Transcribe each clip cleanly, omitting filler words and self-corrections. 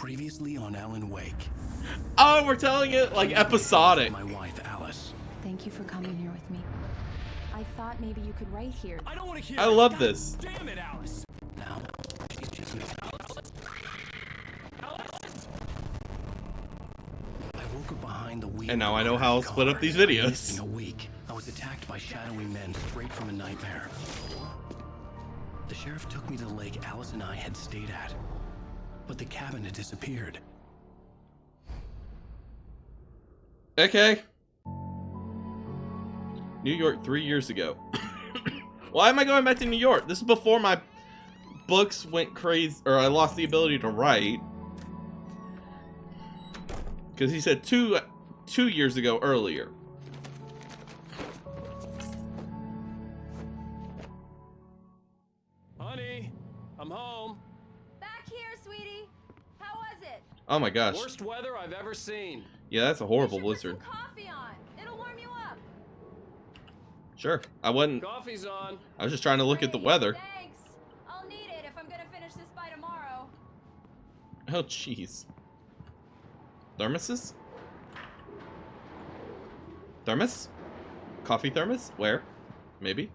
Previously on Alan Wake. Oh, we're telling it like episodic. My wife, Alice. Thank you for coming here with me. I thought maybe you could write here. I don't want to hear I it. love God this. Damn it, Alice. Now, she's just me. I woke up behind the wheel. And now I know how I'll split up these videos. In a week, I was attacked by shadowy men straight from a nightmare. The sheriff took me to the lake Alice and I had stayed at, but the cabin had disappeared. Okay. New York 3 years ago. Why am I going back to New York? This is before my books went crazy, or I lost the ability to write. Because he said two years ago earlier. Honey, I'm home. Back here, sweetie. How was it? Oh my gosh. Worst weather I've ever seen. Yeah, that's a horrible You should blizzard. put some coffee on. It'll warm you up. Sure. I wasn't. Coffee's on. I was just trying to look at the Great, weather. Thanks. I'll need it if I'm gonna finish this by tomorrow. Oh, jeez. Thermoses? Thermos? Coffee thermos? Where? Maybe?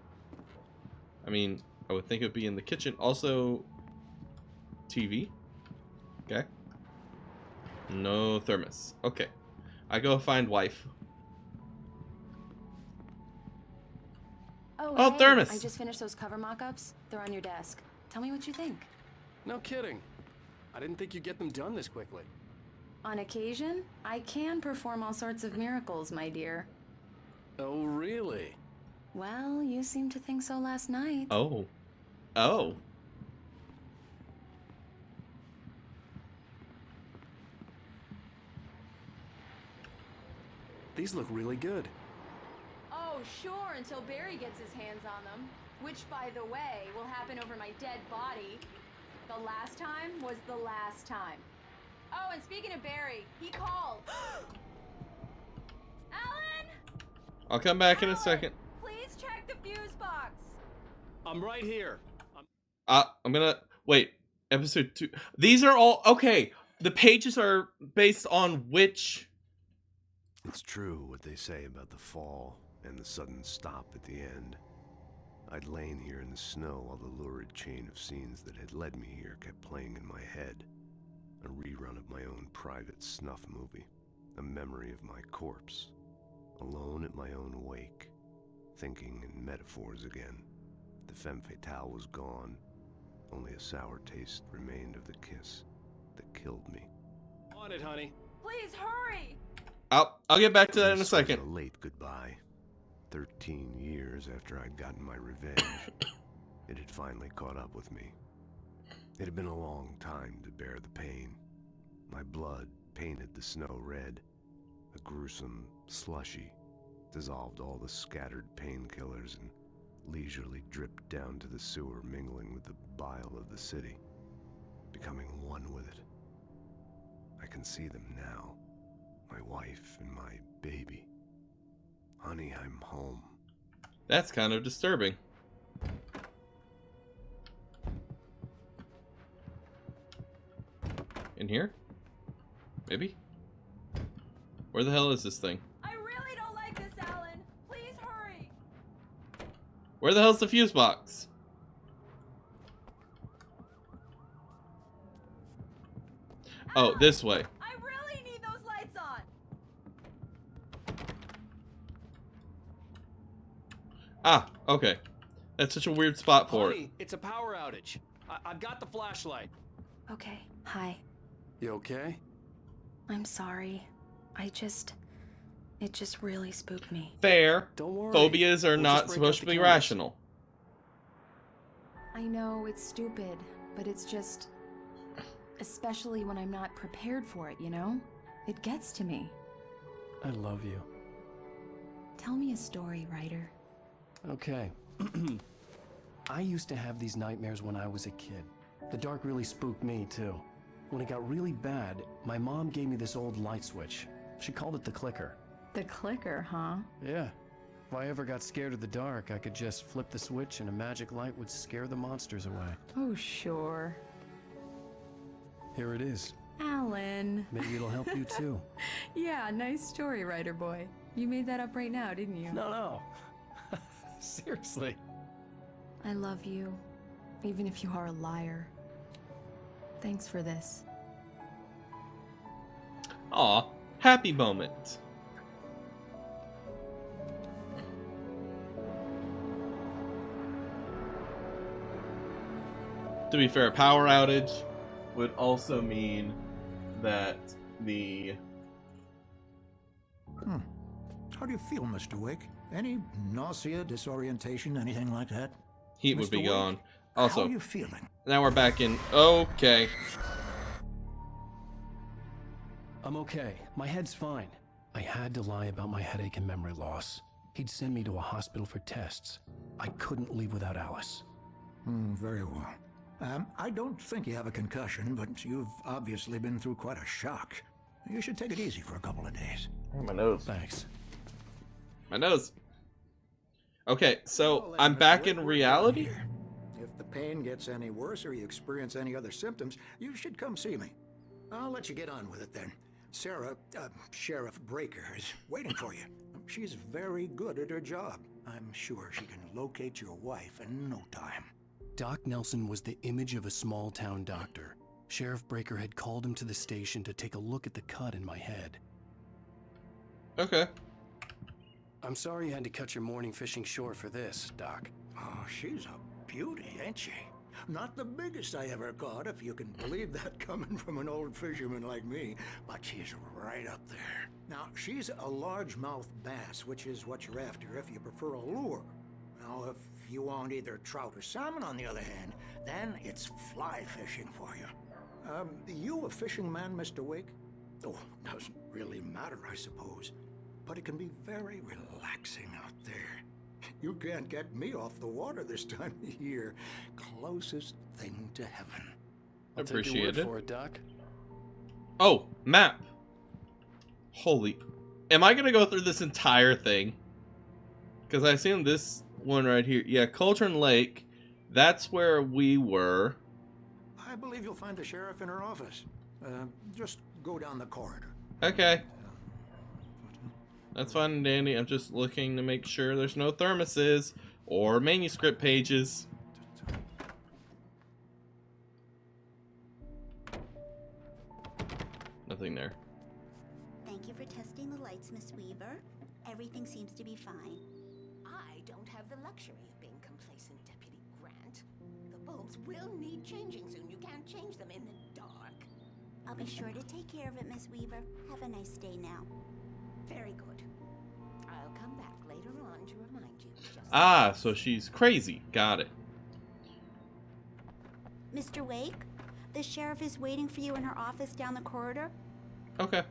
I mean, I would think it would be in the kitchen. Also, TV. Okay. No thermos. Okay. I go find wife. Oh, hey, thermos. I just finished those cover mock-ups. They're on your desk. Tell me what you think. No kidding. I didn't think you'd get them done this quickly. On occasion, I can perform all sorts of miracles, my dear. Oh, really? Well, you seemed to think so last night. Oh. Oh. These look really good. Oh, sure, until Barry gets his hands on them. Which, by the way, will happen over my dead body. The last time was the last time. Oh, and speaking of Barry, he called. Alan! I'll come back in a Alan, second. Please check the fuse box. I'm right here. I'm gonna wait. Episode 2. These are all okay. The pages are based on which. It's true what they say about the fall and the sudden stop at the end. I'd lain here in the snow while the lurid chain of scenes that had led me here kept playing in my head. A rerun of my own private snuff movie. A memory of my corpse. Alone at my own wake. Thinking in metaphors again. The femme fatale was gone. Only a sour taste remained of the kiss that killed me. On it, honey. Please hurry. I'll get back to that in a This was second. a late goodbye. 13 years after I'd gotten my revenge, it had finally caught up with me. It had been a long time to bear the pain. My blood painted the snow red. A gruesome slushy dissolved all the scattered painkillers and leisurely dripped down to the sewer, mingling with the bile of the city, becoming one with it. I can see them now. My wife and my baby. Honey, I'm home. That's kind of disturbing. In here? Maybe? Where the hell is this thing? I really don't like this, Alan. Please hurry. Where the hell's the fuse box? Oh, this way. I really need those lights on. Ah, okay. That's such a weird spot for it. Honey, it's a power outage. I've got the flashlight. Okay, hi. You okay? I'm sorry. It just really spooked me. Fair. Don't worry. Phobias are We'll not just break supposed out to the be cameras. rational. I know it's stupid, but it's just... Especially when I'm not prepared for it, you know? It gets to me. I love you. Tell me a story, writer. Okay. I used to have these nightmares when I was a kid. The dark really spooked me, too. When it got really bad, my mom gave me this old light switch. She called it the clicker. The clicker, huh? Yeah. If I ever got scared of the dark, I could just flip the switch and a magic light would scare the monsters away. Oh, sure. Here it is. Alan. adrenaline. Maybe it'll help you too. Yeah, nice story, writer boy. You made that up right now, didn't you? No. Seriously. I love you, even if you are a liar. Thanks for this. Aw, happy moment. To be fair, a power outage would also mean that the... How do you feel, Mr. Wake? Any nausea, disorientation, anything like that? heat would Mr. be Wake, gone. How Also, are you feeling? now we're back in... Okay. I'm okay. My head's fine. I had to lie about my headache and memory loss. He'd send me to a hospital for tests. I couldn't leave without Alice. Very well. I don't think you have a concussion, but you've obviously been through quite a shock. You should take it easy for a couple of days. Oh, my nose. Thanks. My nose. Okay, so Well, then, I'm Mr. back Wake, in we're reality? done here. If the pain gets any worse or you experience any other symptoms, you should come see me. I'll let you get on with it then. Sarah, Sheriff Breaker, is waiting for you. She's very good at her job. I'm sure she can locate your wife in no time. Doc Nelson was the image of a small-town doctor. Sheriff Breaker had called him to the station to take a look at the cut in my head. Okay. I'm sorry you had to cut your morning fishing short for this, Doc. Oh, she's a beauty, ain't she? Not the biggest I ever caught, if you can believe that coming from an old fisherman like me, but she's right up there. Now, she's a largemouth bass, which is what you're after if you prefer a lure. Now, if you want either trout or salmon, on the other hand, then it's fly fishing for you. You a fishing man, Mr. Wake? Oh, doesn't really matter, I suppose. But it can be very relaxing out there. You can't get me off the water this time of year. Closest thing to heaven. I'll take your Appreciate word it. for it, Doc. Oh, map. Holy. Am I going to go through this entire thing? Because I assume this one right here. Yeah, Cauldron Lake. That's where we were. I believe you'll find the sheriff in her office. Just go down the corridor. Okay. That's fine and dandy. I'm just looking to make sure there's no thermoses or manuscript pages. Nothing there. Thank you for testing the lights, Miss Weaver. Everything seems to be fine. I don't have the luxury of being complacent, Deputy Grant. The bulbs will need changing soon. You can't change them in the dark. I'll be sure to take care of it, Miss Weaver. Have a nice day now. Very good. I'll come back later on to remind you. Ah, so she's crazy. Got it. Mr. Wake, the sheriff is waiting for you in her office down the corridor. Okay.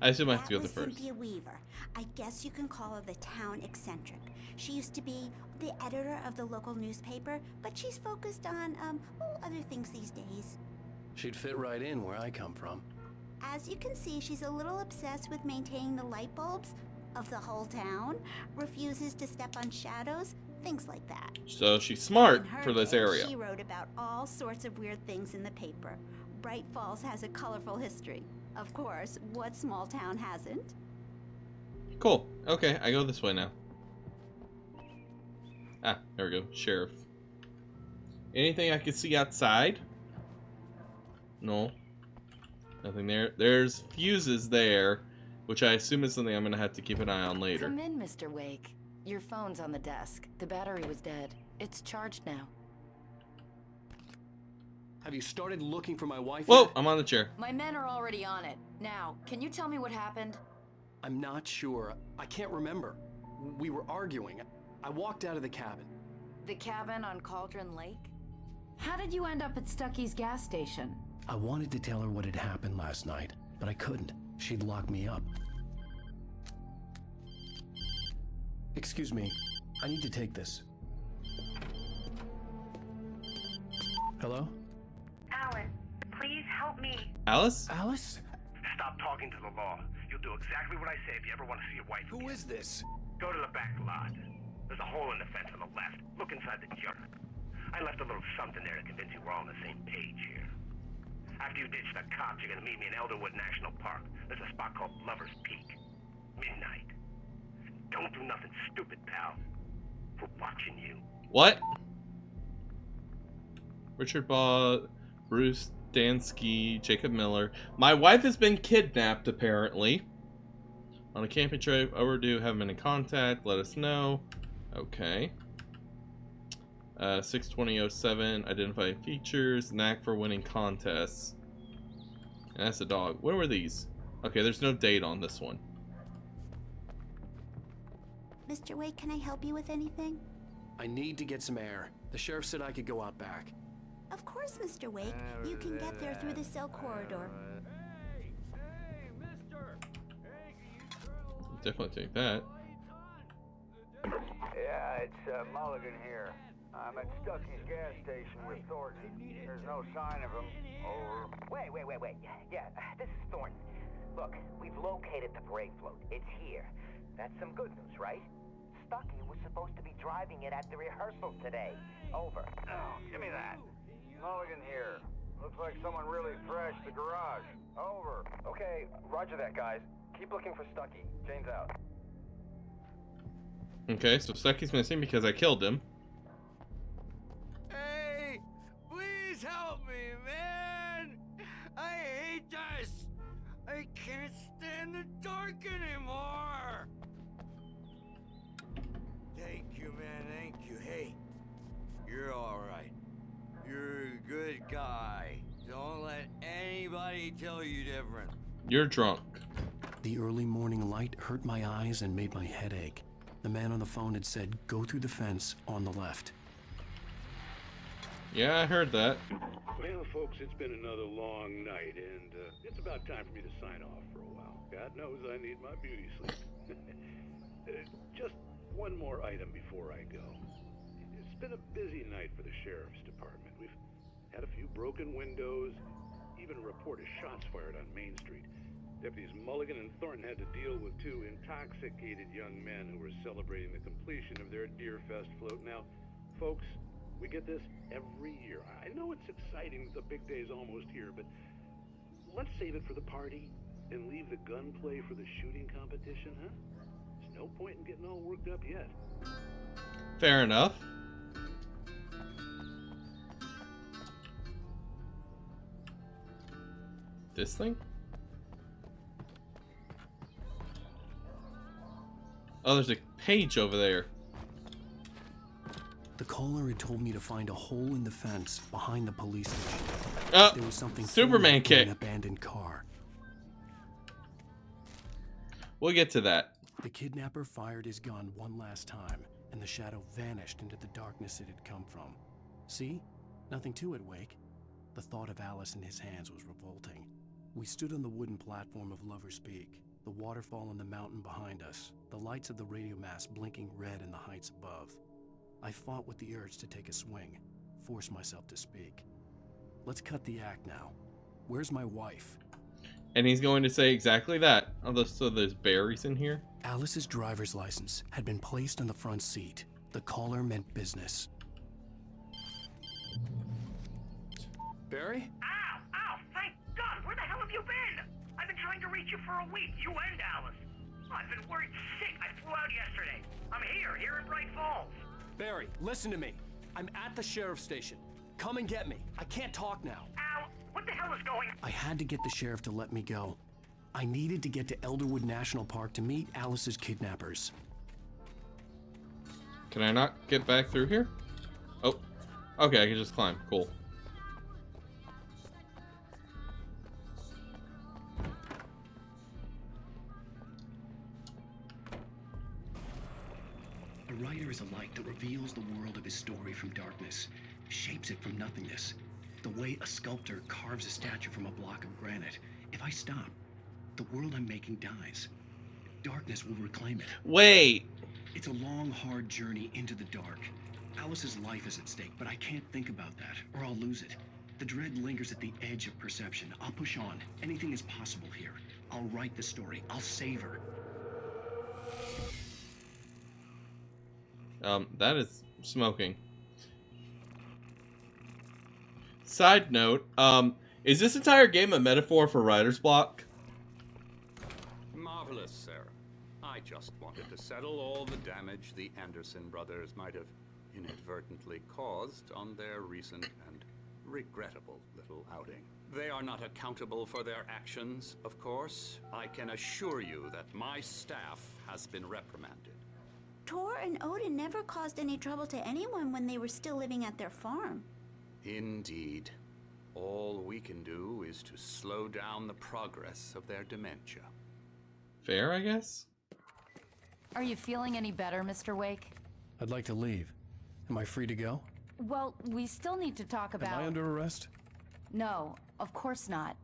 I assume I have to go That there was first. Cynthia Weaver. I guess you can call her the town eccentric. She used to be the editor of the local newspaper, but she's focused on, other things these days. She'd fit right in where I come from. As you can see, she's a little obsessed with maintaining the light bulbs of the whole town, refuses to step on shadows, things like that. So she's smart In her for this day, area. She wrote about all sorts of weird things in the paper. Bright Falls has a colorful history. Of course, what small town hasn't? Cool. Okay, I go this way now. Ah, there we go. Sheriff. Anything I can see outside? No. Nothing there. There's fuses there, which I assume is something I'm going to have to keep an eye on later. Come in, Mr. Wake. Your phone's on the desk. The battery was dead. It's charged now. Have you started looking for my wife Whoa, yet? I'm on the chair. My men are already on it. Now, can you tell me what happened? I'm not sure. I can't remember. We were arguing. I walked out of the cabin. The cabin on Cauldron Lake? How did you end up at Stucky's gas station? I wanted to tell her what had happened last night, but I couldn't. She'd lock me up. Excuse me. I need to take this. Hello? Alice, please help me. Alice? Alice? Stop talking to the law. You'll do exactly what I say if you ever want to see your wife again. Who is this? Go to the back lot. There's a hole in the fence on the left. Look inside the junk. I left a little something there to convince you we're all on the same page here. After you ditch the cops, you're gonna meet me in Elderwood National Park. There's a spot called Lover's Peak. Midnight. Don't do nothing stupid, pal. We're watching you. What? Richard Baugh, Bruce Dansky, Jacob Miller. My wife has been kidnapped, apparently. On a camping trip. Overdue. Haven't been in contact. Let us know. Okay. 62007. Identify features. Knack for winning contests. And that's a dog. What were these? Okay, there's no date on this one. Mr. Wade, can I help you with anything? I need to get some air. The sheriff said I could go out back. Of course, Mr. Wade. You can get there through the cell corridor. Definitely take that. Yeah, it's Mulligan here. I'm at Stucky's gas station with Thornton. There's no sign of him. Over. Wait. Yeah, this is Thornton. Look, we've located the parade float. It's here. That's some good news, right? Stucky was supposed to be driving it at the rehearsal today. Over. Oh, give me that. Mulligan here. Looks like someone really thrashed the garage. Over. Okay, roger that, guys. Keep looking for Stucky. Jane's out. Okay, so Stucky's missing because I killed him. Hey, please help me, man. I hate this. I can't stand the dark anymore. Thank you, man. Thank you. Hey, you're all right. You're a good guy. Don't let anybody tell you different. You're drunk. The early morning light hurt my eyes and made my head ache. The man on the phone had said, go through the fence on the left. Yeah, I heard that. Well, folks, it's been another long night, and it's about time for me to sign off for a while. God knows I need my beauty sleep. Just one more item before I go. It's been a busy night for the sheriff's department. We've had a few broken windows, even a report of shots fired on Main Street. Deputies Mulligan and Thornton had to deal with two intoxicated young men who were celebrating the completion of their Deerfest float. Now, folks, we get this every year. I know it's exciting that the big day's almost here, but let's save it for the party and leave the gunplay for the shooting competition, huh? There's no point in getting all worked up yet. Fair enough. This thing? Oh, there's a page over there. The caller had told me to find a hole in the fence behind the police station. There was something Superman kit. in an abandoned car. We'll get to that. The kidnapper fired his gun one last time, and the shadow vanished into the darkness it had come from. See? Nothing to it, Wake. The thought of Alice in his hands was revolting. We stood on the wooden platform of Lover's Peak, the waterfall in the mountain behind us, the lights of the radio mast blinking red in the heights above. I fought with the urge to take a swing, force myself to speak. Let's cut the act now. Where's my wife? And he's going to say exactly that. Although, so there's berries in here? Alice's driver's license had been placed on the front seat. The caller meant business. Barry? Ow! Thank God! Where the hell have you been? I've been trying to reach you for a week, you and Alice. I've been worried sick. I flew out yesterday. I'm here in Bright Falls. Barry, listen to me. I'm at the sheriff's station. Come and get me. I can't talk now. Ow! What the hell is going on? I had to get the sheriff to let me go. I needed to get to Elderwood National Park to meet Alice's kidnappers. Can I not get back through here? Oh. Okay, I can just climb. Cool. A writer is a light that reveals the world of his story from darkness, shapes it from nothingness. The way a sculptor carves a statue from a block of granite. If I stop, the world I'm making dies. Darkness will reclaim it. Wait! It's a long, hard journey into the dark. Alice's life is at stake, but I can't think about that, or I'll lose it. The dread lingers at the edge of perception. I'll push on. Anything is possible here. I'll write the story. I'll save her. That is smoking. Side note, Is this entire game a metaphor for writer's block? Marvelous, Sarah. I just wanted to settle all the damage the Anderson brothers might have inadvertently caused on their recent and regrettable little outing. They are not accountable for their actions, of course. I can assure you that my staff has been reprimanded. Tor and Odin never caused any trouble to anyone when they were still living at their farm. Indeed. All we can do is to slow down the progress of their dementia. Fair, I guess? Are you feeling any better, Mr. Wake? I'd like to leave. Am I free to go? Well, we still need to talk about... Am I under arrest? No, of course not.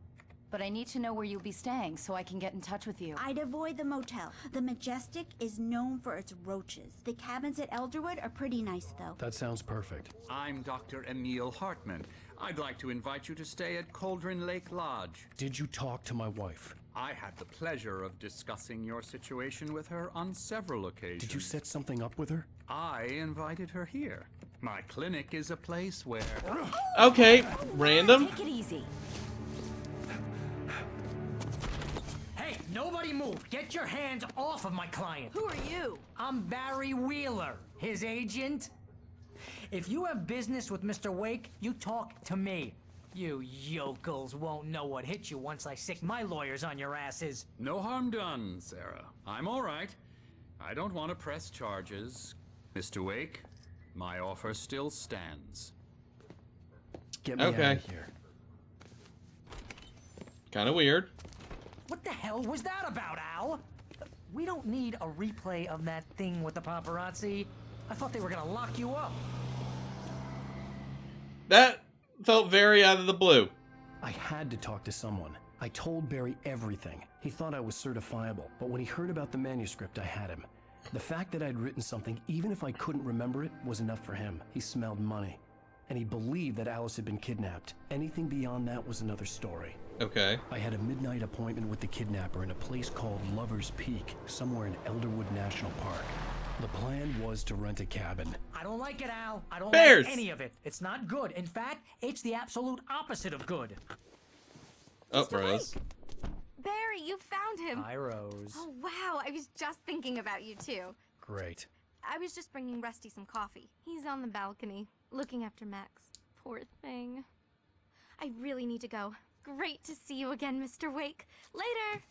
But I need to know where you'll be staying so I can get in touch with you. I'd avoid the motel. The Majestic is known for its roaches. The cabins at Elderwood are pretty nice, though. That sounds perfect. I'm Dr. Emil Hartman. I'd like to invite you to stay at Cauldron Lake Lodge. Did you talk to my wife? I had the pleasure of discussing your situation with her on several occasions. Did you set something up with her? I invited her here. My clinic is a place where... Okay, random. Take it easy. Hey, nobody move. Get your hands off of my client. Who are you? I'm Barry Wheeler, his agent. If you have business with Mr. Wake, you talk to me. You yokels won't know what hit you once I sick my lawyers on your asses. No harm done, Sarah. I'm all right. I don't want to press charges. Mr. Wake, my offer still stands. Get me out of here. Kind of weird. What the hell was that about, Al? We don't need a replay of that thing with the paparazzi. I thought they were gonna lock you up. That felt very out of the blue. I had to talk to someone. I told Barry everything. He thought I was certifiable, but when he heard about the manuscript, I had him. The fact that I'd written something, even if I couldn't remember it, was enough for him. He smelled money. And he believed that Alice had been kidnapped. Anything beyond that was another story. Okay. I had a midnight appointment with the kidnapper in a place called Lover's Peak, somewhere in Elderwood National Park. The plan was to rent a cabin. I don't like it, Al. I don't Bears. like any of it. It's not good. In fact, it's the absolute opposite of good. Oh, Rose. Barry, you found him. Hi, Rose. Oh, wow. I was just thinking about you, too. Great. I was just bringing Rusty some coffee. He's on the balcony, looking after Max. Poor thing. I really need to go. Great to see you again, Mr. Wake. Later!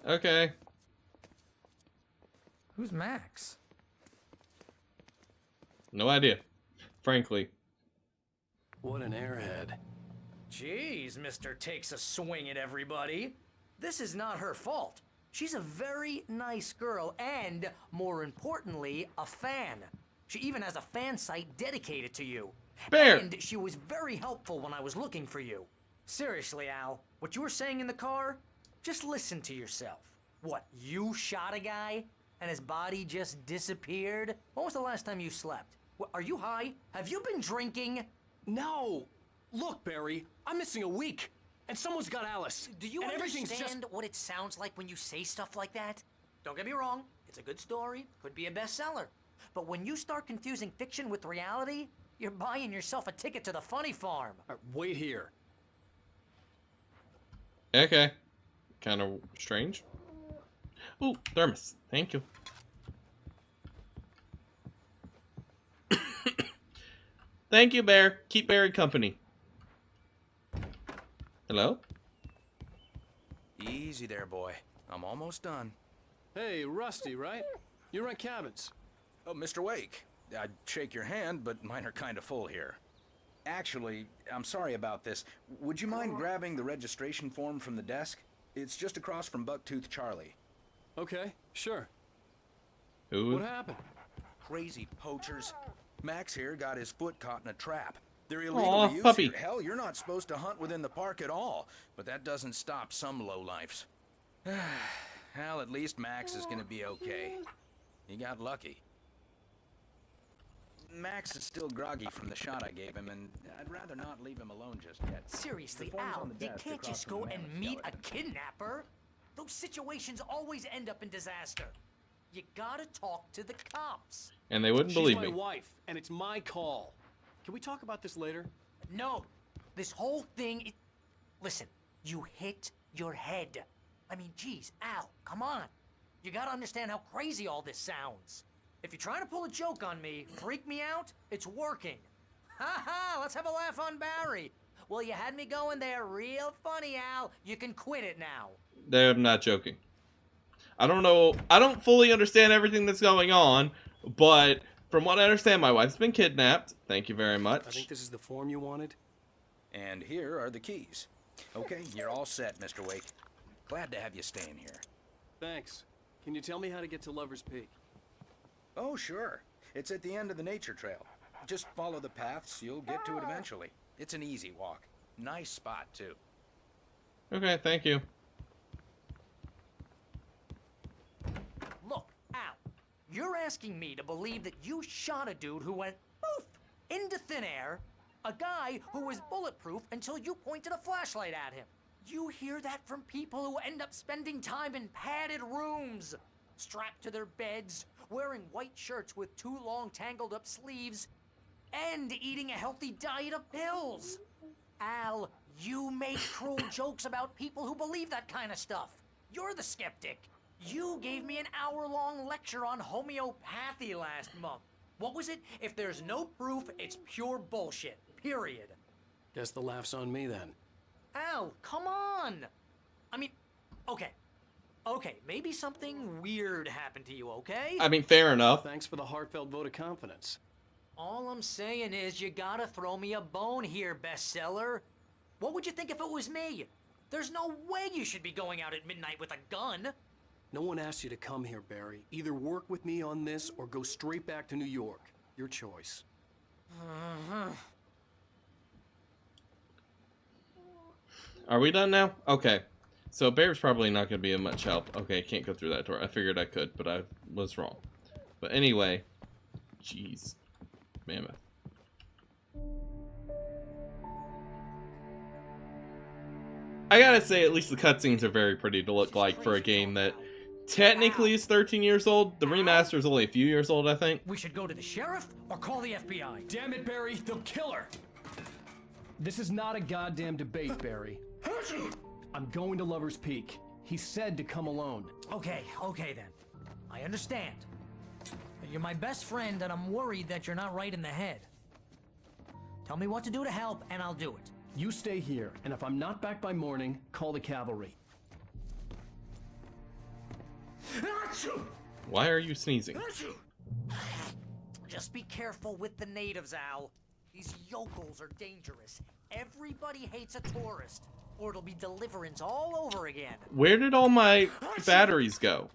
Okay. Who's Max? No idea. Frankly. What an airhead. Jeez, Mr. Takes a swing at everybody. This is not her fault. She's a very nice girl and, more importantly, a fan. She even has a fan site dedicated to you. Bear. And she was very helpful when I was looking for you. Seriously, Al, what you were saying in the car, just listen to yourself. What, you shot a guy and his body just disappeared? When was the last time you slept? What, are you high? Have you been drinking? No! Look, Barry, I'm missing a week, and someone's got Alice. Do you and everything's understand what it sounds like when you say stuff like that? Don't get me wrong, it's a good story, could be a bestseller. But when you start confusing fiction with reality, you're buying yourself a ticket to the funny farm. Wait here. Okay. Kind of strange. Ooh, thermos. Thank you. Thank you, Bear. Keep Barry company. Hello? Easy there, boy. I'm almost done. Hey, Rusty, right? You rent cabins. Oh, Mr. Wake. I'd shake your hand, but mine are kind of full here. Actually, I'm sorry about this. Would you mind grabbing the registration form from the desk? It's just across from Bucktooth Charlie. Okay, sure. Who? What happened? Crazy poachers. Max here got his foot caught in a trap. They're illegal Aw, to use puppy. here. Hell, you're not supposed to hunt within the park at all. But that doesn't stop some lowlifes. Well, at least Max is gonna be okay. He got lucky. Max is still groggy from the shot I gave him, and I'd rather not leave him alone just yet. Seriously, The form's Al, on the you desk can't across just from go the and mammoth meet a skeleton. kidnapper. Those situations always end up in disaster. You gotta talk to the cops. And they wouldn't believe She's me. my wife, and it's my call. Can we talk about this later? No, This whole thing, listen, you hit your head. I mean, geez, Al, come on. You gotta understand how crazy all this sounds. If you're trying to pull a joke on me, freak me out, it's working. Ha ha, let's have a laugh on Barry. Well, you had me going there real funny, Al. You can quit it now. I'm not joking. I don't know. I don't fully understand everything that's going on, but from what I understand, my wife's been kidnapped. Thank you very much. I think this is the form you wanted. And here are the keys. Okay, you're all set, Mr. Wake. Glad to have you staying here. Thanks. Can you tell me how to get to Lover's Peak? Oh, sure. It's at the end of the nature trail. Just follow the paths, you'll get to it eventually. It's an easy walk. Nice spot, too. Okay, thank you. Look, Al, you're asking me to believe that you shot a dude who went poof into thin air, a guy who was bulletproof until you pointed a flashlight at him. You hear that from people who end up spending time in padded rooms, strapped to their beds, wearing white shirts with too long tangled up sleeves, and eating a healthy diet of pills. Al, you make cruel jokes about people who believe that kind of stuff. You're the skeptic. You gave me an hour-long lecture on homeopathy last month. What was it? If there's no proof, it's pure bullshit. Period. Guess the laugh's on me then. Al, come on! I mean, okay. Okay, maybe something weird happened to you, okay? I mean, fair enough. Thanks for the heartfelt vote of confidence. All I'm saying is you gotta throw me a bone here, bestseller. What would you think if it was me? There's no way you should be going out at midnight with a gun. No one asked you to come here, Barry. Either work with me on this or go straight back to New York. Your choice. Are we done now? Okay. So Bear's probably not going to be of much help. Okay, I can't go through that door. I figured I could, but I was wrong. But anyway. Jeez. Mammoth. I gotta say, at least the cutscenes are very pretty to look like for a game that technically is 13 years old. The remaster is only a few years old, I think. We should go to the sheriff or call the FBI. Damn it, Barry, they'll kill her! This is not a goddamn debate, Barry. I'm going to Lover's Peak. He said to come alone. Okay then. I understand. You're my best friend and I'm worried that you're not right in the head. Tell me what to do to help and I'll do it. You stay here, and if I'm not back by morning, call the cavalry. Why are you sneezing? Just be careful with the natives, Al. These yokels are dangerous. Everybody hates a tourist, or it'll be deliverance all over again. Where did all my batteries go?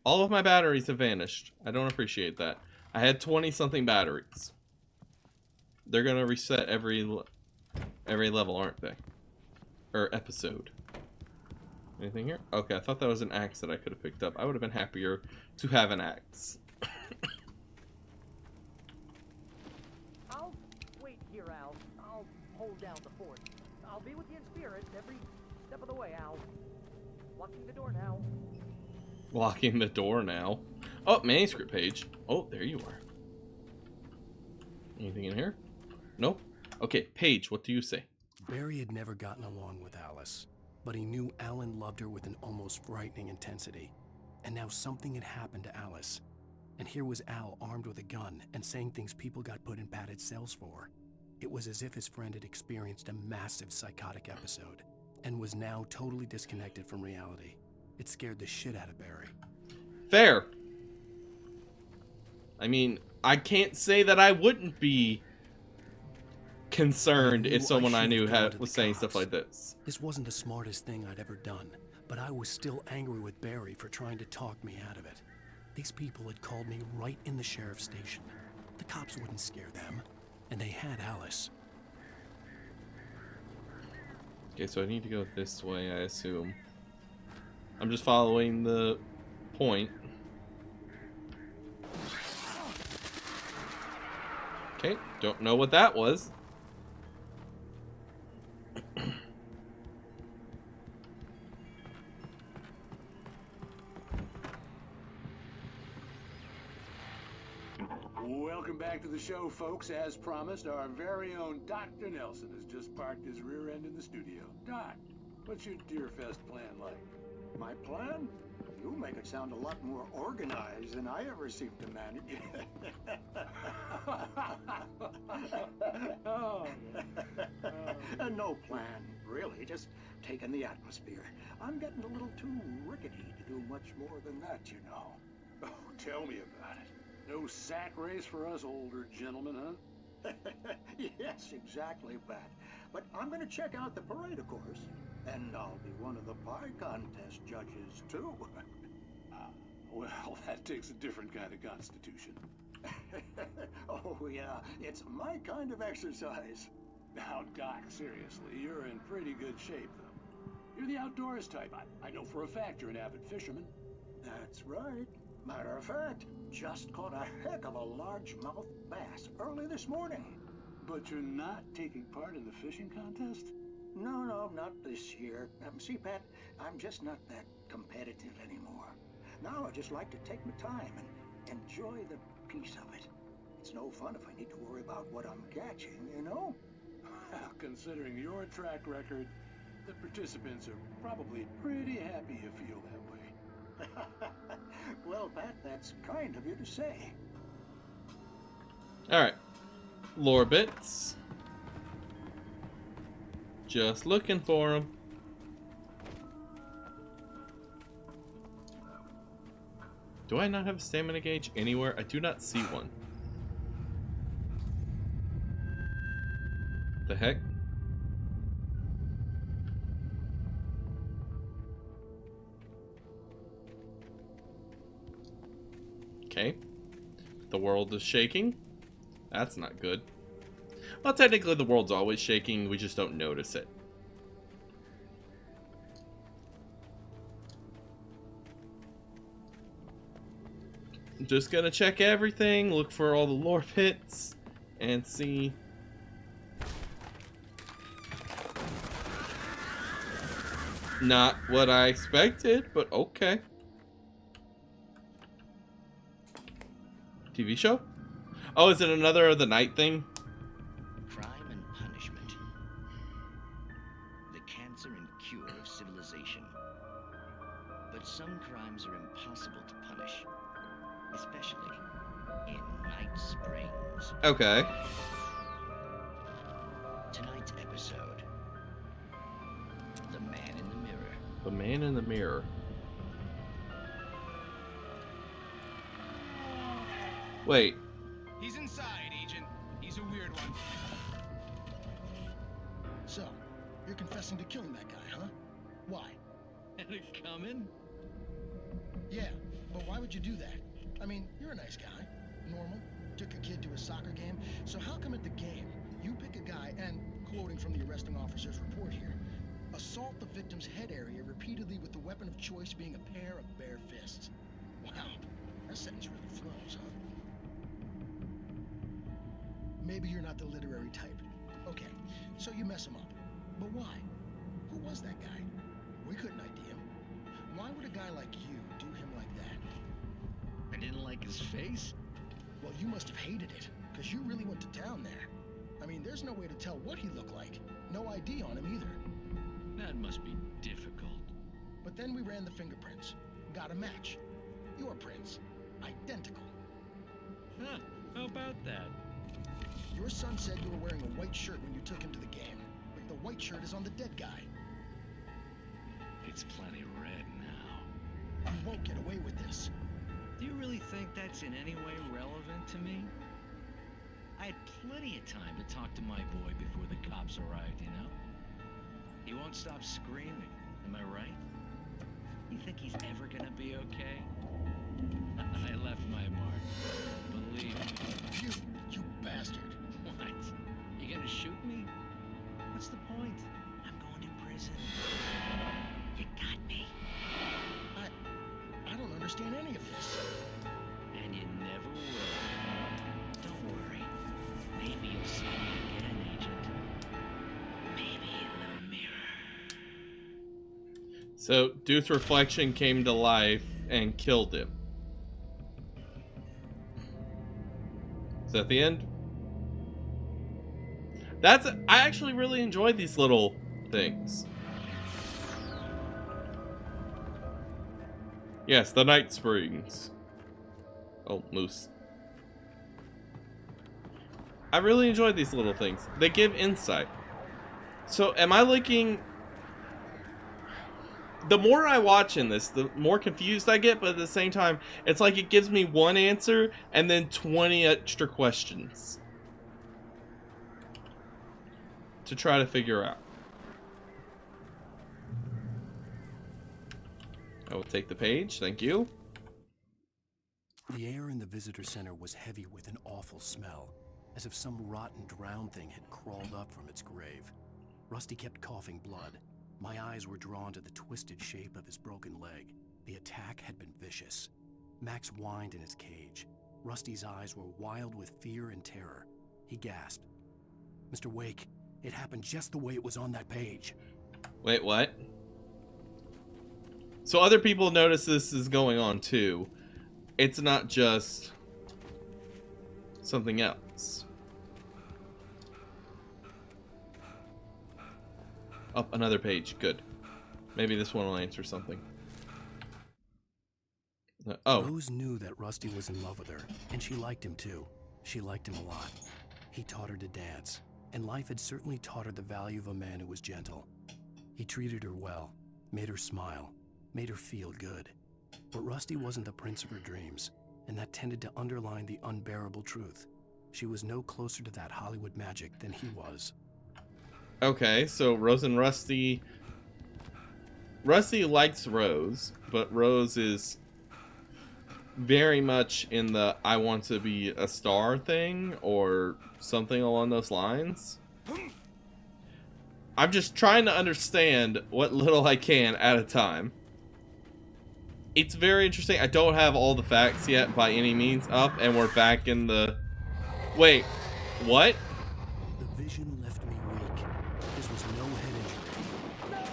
All of my batteries have vanished. I don't appreciate that. I had 20-something batteries. They're gonna reset every level, aren't they? Or episode. Anything here? Okay, I thought that was an axe that I could have picked up. I would have been happier to have an axe. I'll wait here, Al. I'll hold down the fort. I'll be with you in spirit every step of the way, Al. Locking the door now. Locking the door now. Oh, manuscript page. Oh, there you are. Anything in here? Nope. Okay, Paige, what do you say? Barry had never gotten along with Alice, but he knew Alan loved her with an almost frightening intensity. And now something had happened to Alice. And here was Al armed with a gun and saying things people got put in padded cells for. It was as if his friend had experienced a massive psychotic episode and was now totally disconnected from reality. It scared the shit out of Barry. Fair. I mean, I can't say that I wouldn't be concerned if someone I knew was saying stuff like this. This wasn't the smartest thing I'd ever done, but I was still angry with Barry for trying to talk me out of it. These people had called me right in the sheriff's station. The cops wouldn't scare them, and they had Alice. Okay, so I need to go this way, I assume. I'm just following the point. Okay, don't know what that was. Welcome back to the show, folks. As promised, our very own Dr. Nelson has just parked his rear end in the studio. Doc, what's your Deerfest plan like? My plan? You make it sound a lot more organized than I ever seem to manage. No plan, really. Just taking the atmosphere. I'm getting a little too rickety to do much more than that, you know. Oh, tell me about it. No sack race for us older gentlemen, huh? Yes, exactly, Pat. But I'm going to check out the parade, of course. And I'll be one of the pie contest judges, too. Well, that takes a different kind of constitution. Oh, yeah. It's my kind of exercise. Now, Doc, seriously, you're in pretty good shape, though. You're the outdoors type. I know for a fact you're an avid fisherman. That's right. Matter of fact, just caught a heck of a largemouth bass early this morning. But you're not taking part in the fishing contest? No, not this year. See, Pat, I'm just not that competitive anymore. Now I just like to take my time and enjoy the peace of it. It's no fun if I need to worry about what I'm catching, you know? Well, considering your track record, the participants are probably pretty happy you feel that way. Well, Pat, that's kind of you to say. Alright. Lore bits. Just looking for them. Do I not have a stamina gauge anywhere? I do not see one. The heck? Okay. The world is shaking. That's not good. Well, technically the world's always shaking, we just don't notice it. I'm just gonna check everything, look for all the lore pits, and see. Not what I expected, but okay. TV show? Oh, is it another of the night thing? Crime and punishment. The cancer and cure of civilization. But some crimes are impossible to punish. Especially in Night Springs. Okay. Tonight's episode. The Man in the Mirror. The Man in the Mirror. Wait. He's inside, Agent. He's a weird one. So, you're confessing to killing that guy, huh? Why? Had it coming? Yeah, but why would you do that? I mean, you're a nice guy. Normal. Took a kid to a soccer game. So how come at the game, you pick a guy and, quoting from the arresting officer's report here, assault the victim's head area repeatedly with the weapon of choice being a pair of bare fists? Wow, that sentence really flows, huh? Maybe you're not the literary type. Okay, so you mess him up. But why? Who was that guy? We couldn't ID him. Why would a guy like you do him like that? I didn't like his face? Well, you must have hated it, because you really went to town there. I mean, there's no way to tell what he looked like. No ID on him either. That must be difficult. But then we ran the fingerprints. Got a match. Your prints. Identical. Huh, how about that? Your son said you were wearing a white shirt when you took him to the game. But the white shirt is on the dead guy. It's plenty red now. You won't get away with this. Do you really think that's in any way relevant to me? I had plenty of time to talk to my boy before the cops arrived, you know? He won't stop screaming, am I right? You think he's ever gonna be okay? I left my mark. Believe me. You bastard. What? You gonna shoot me? What's the point? I'm going to prison. You got me. I don't understand any of this. And you never will. Don't worry. Maybe you'll see me again, Agent. Maybe in the mirror. So, Dude's reflection came to life and killed him. Is that the end? I actually really enjoyed these little things. Yes, the Night Springs. Oh, moose. I really enjoyed these little things. They give insight. So, am I looking... The more I watch in this, the more confused I get, but at the same time, it's like it gives me one answer and then 20 extra questions to try to figure out. I will take the page, thank you. The air in the visitor center was heavy with an awful smell, as if some rotten drowned thing had crawled up from its grave. Rusty kept coughing blood. My eyes were drawn to the twisted shape of his broken leg. The attack had been vicious. Max whined in his cage. Rusty's eyes were wild with fear and terror. He gasped. Mr. Wake, it happened just the way it was on that page. Wait, what? So other people notice this is going on too. It's not just something else. Up another page. Good. Maybe this one will answer something. Oh. Rose knew that Rusty was in love with her, and she liked him too. She liked him a lot. He taught her to dance, and life had certainly taught her the value of a man who was gentle. He treated her well, made her smile, made her feel good. But Rusty wasn't the prince of her dreams, and that tended to underline the unbearable truth. She was no closer to that Hollywood magic than he was. Okay, so Rose and Rusty... Rusty likes Rose, but Rose is very much in the I want to be a star thing, or something along those lines. I'm just trying to understand what little I can at a time. It's very interesting. I don't have all the facts yet by any means up, and we're back in the... Wait, what? The vision left me weak. This was no head injury.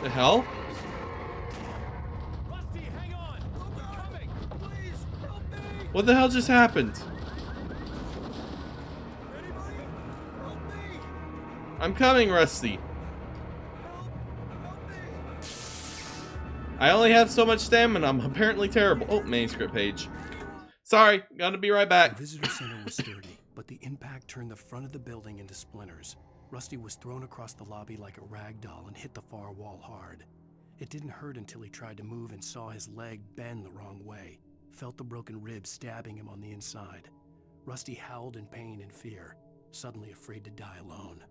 The hell? Rusty, hang on! I'm coming! Please, help me! What the hell just happened? Anybody? Help me! I'm coming, Rusty. I only have so much stamina. I'm apparently terrible. Oh, manuscript page. Sorry, gotta be right back. The visitor center was sturdy, but the impact turned the front of the building into splinters. Rusty was thrown across the lobby like a rag doll and hit the far wall hard. It didn't hurt until he tried to move and saw his leg bend the wrong way, felt the broken rib stabbing him on the inside. Rusty howled in pain and fear, suddenly afraid to die alone.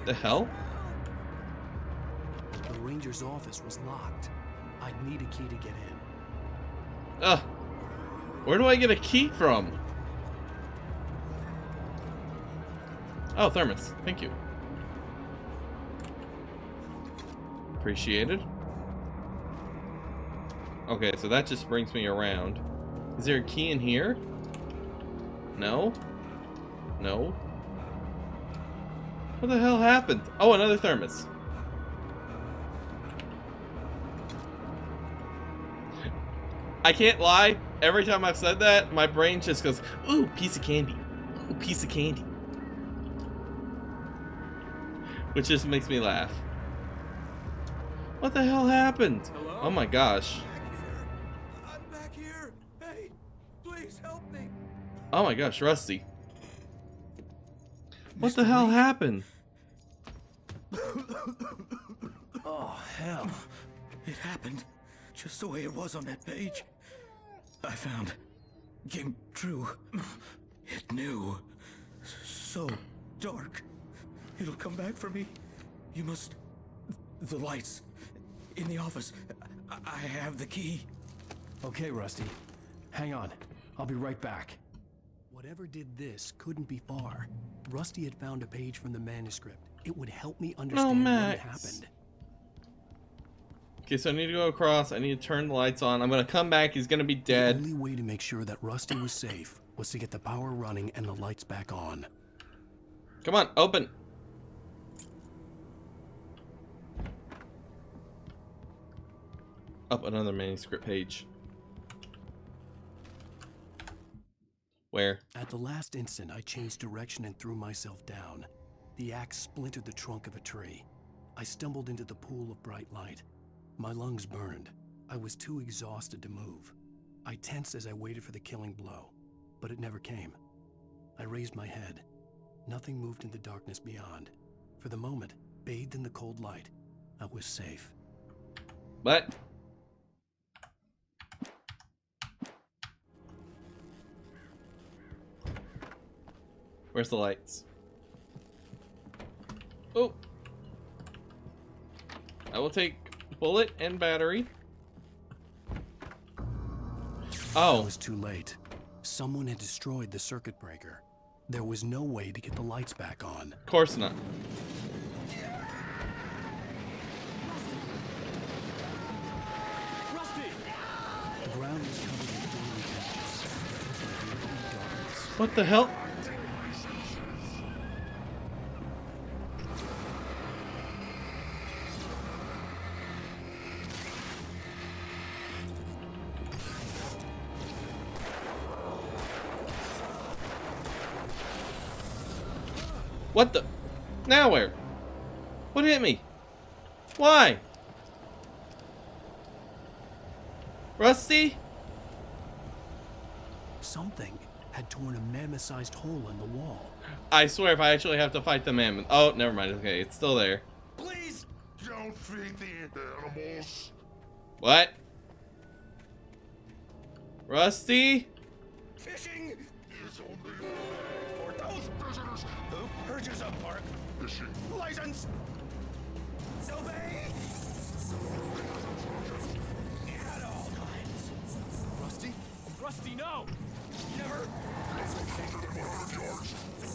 The hell? The ranger's office was locked. I'd need a key to get in. Ugh. Where do I get a key from? Oh, thermos. Thank you. Appreciated. Okay, so that just brings me around. Is there a key in here? No? No? What the hell happened? Oh, another thermos. I can't lie. Every time I've said that, my brain just goes, ooh, piece of candy. Ooh, piece of candy. Which just makes me laugh. What the hell happened? Hello? Oh my gosh. I'm back here. Hey, please help me. Oh my gosh, Rusty. What the hell happened? Oh, hell. It happened just the way it was on that page. I found. Came true. It knew. So dark. It'll come back for me. You must... The lights. In the office. I have the key. Okay, Rusty. Hang on. I'll be right back. Whatever did this couldn't be far. Rusty had found a page from the manuscript. It would help me understand what had happened. Okay, so I need to go across. I need to turn the lights on. I'm gonna come back. He's gonna be dead. The only way to make sure that Rusty was safe was to get the power running and the lights back on. Come on, open. Up another manuscript page. Where? At the last instant, I changed direction and threw myself down. The axe splintered the trunk of a tree. I stumbled into the pool of bright light. My lungs burned. I was too exhausted to move. I tensed as I waited for the killing blow, but it never came. I raised my head. Nothing moved in the darkness beyond. For the moment, bathed in the cold light, I was safe. What? Where's the lights? Oh. I will take bullet and battery. Oh. It was too late. Someone had destroyed the circuit breaker. There was no way to get the lights back on. Of course not. Rusty! The ground was covered in thorny patches. It was like darkness. What the hell? What the? Now where? What hit me? Why? Rusty? Something had torn a mammoth-sized hole in the wall. I swear if I actually have to fight the mammoth. Oh, never mind. Okay, it's still there. Please don't feed the animals. What? Rusty? Fishing is only for those prisoners who purchase a park fishing license. Obey at all times. Rusty? Rusty, no! Never.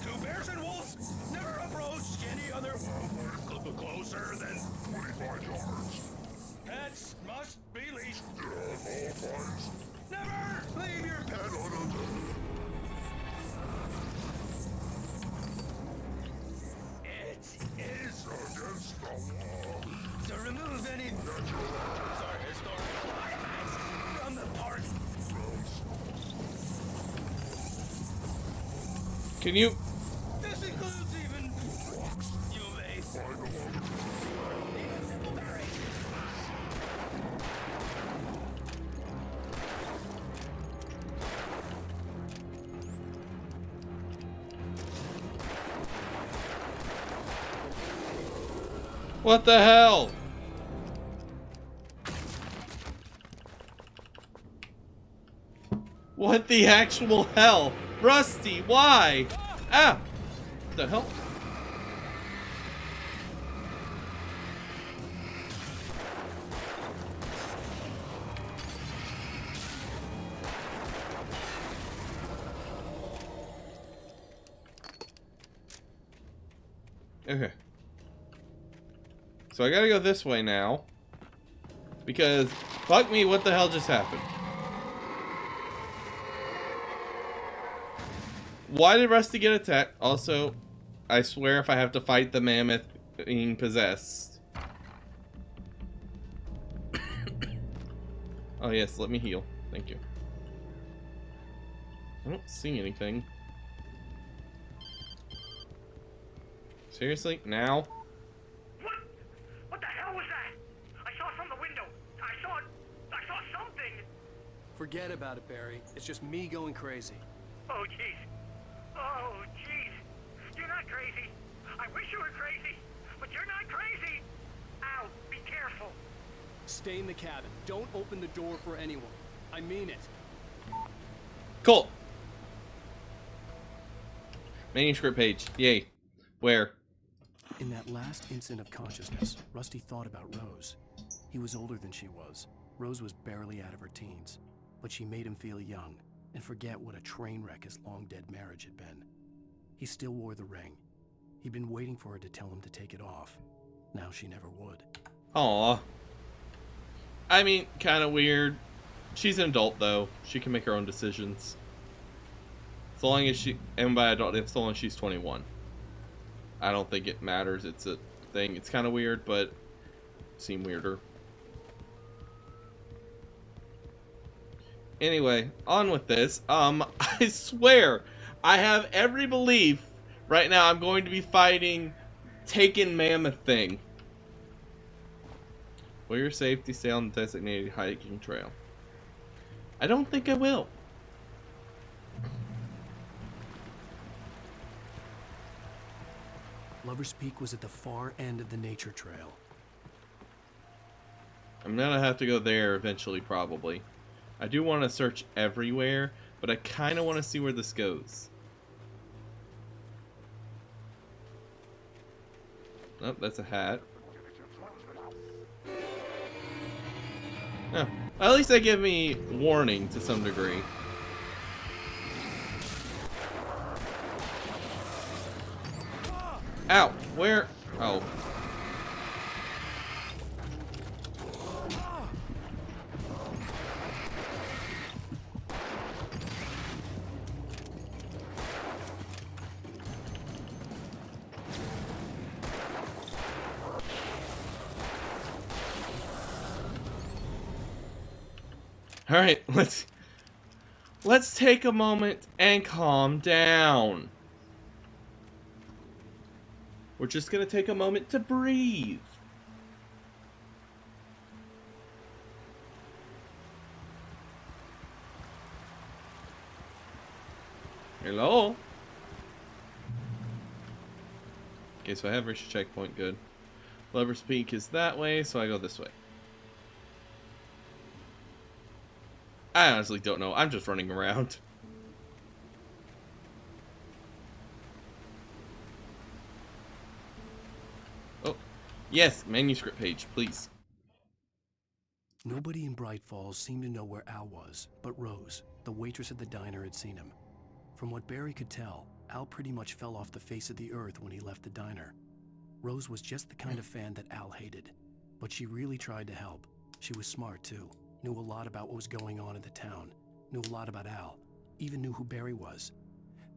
Two bears and wolves never approach any other wildlife closer than 25 yards. Pets must be leashed. At all times. Never leave your pet on a leash. It is against the law to remove any natural objects or historical artifacts from the park. Can you? This includes even rocks you may find along the road. Even simple berries. What the hell? What the actual hell? Rusty, why? Ah! What the hell? Okay. So I gotta go this way now. Because, fuck me, what the hell just happened? Why did Rusty get attacked? Also, I swear if I have to fight the mammoth being possessed. Oh yes, let me heal. Thank you. I don't see anything. Seriously? Now? What the hell was that? I saw from the window. I saw something. Forget about it, Barry. It's just me going crazy. Oh, jeez. Oh, jeez. You're not crazy. I wish you were crazy, but you're not crazy. Ow, be careful. Stay in the cabin. Don't open the door for anyone. I mean it. Cool. Manuscript page. Yay. Where? In that last instant of consciousness, Rusty thought about Rose. He was older than she was. Rose was barely out of her teens, but she made him feel young and forget what a train wreck his long-dead marriage had been. He still wore the ring. He'd been waiting for her to tell him to take it off. Now she never would. Aw. I mean, kind of weird. She's an adult, though. She can make her own decisions. So long as she... And by adult, so long as she's 21. I don't think it matters. It's a thing. It's kind of weird, but... Seem weirder. Anyway, on with this. I swear, I have every belief right now I'm going to be fighting Taken Mammoth Thing. For your safety, stay on the designated hiking trail. I don't think I will. Lover's Peak was at the far end of the nature trail. I'm gonna have to go there eventually, probably. I do want to search everywhere, but I kind of want to see where this goes. Oh, that's a hat. Oh, at least they give me warning to some degree. Ow! Where? Oh. All right, let's take a moment and calm down. We're just gonna take a moment to breathe. Hello? Okay, so I have reached a checkpoint, good. Lover's Peak is that way, so I go this way. I honestly don't know. I'm just running around. Oh, yes, manuscript page, please. Nobody in Bright Falls seemed to know where Al was, but Rose, the waitress at the diner, had seen him. From what Barry could tell, Al pretty much fell off the face of the earth when he left the diner. Rose was just the kind of fan that Al hated, but she really tried to help. She was smart, too. Knew a lot about what was going on in the town. Knew a lot about Al. Even knew who Barry was.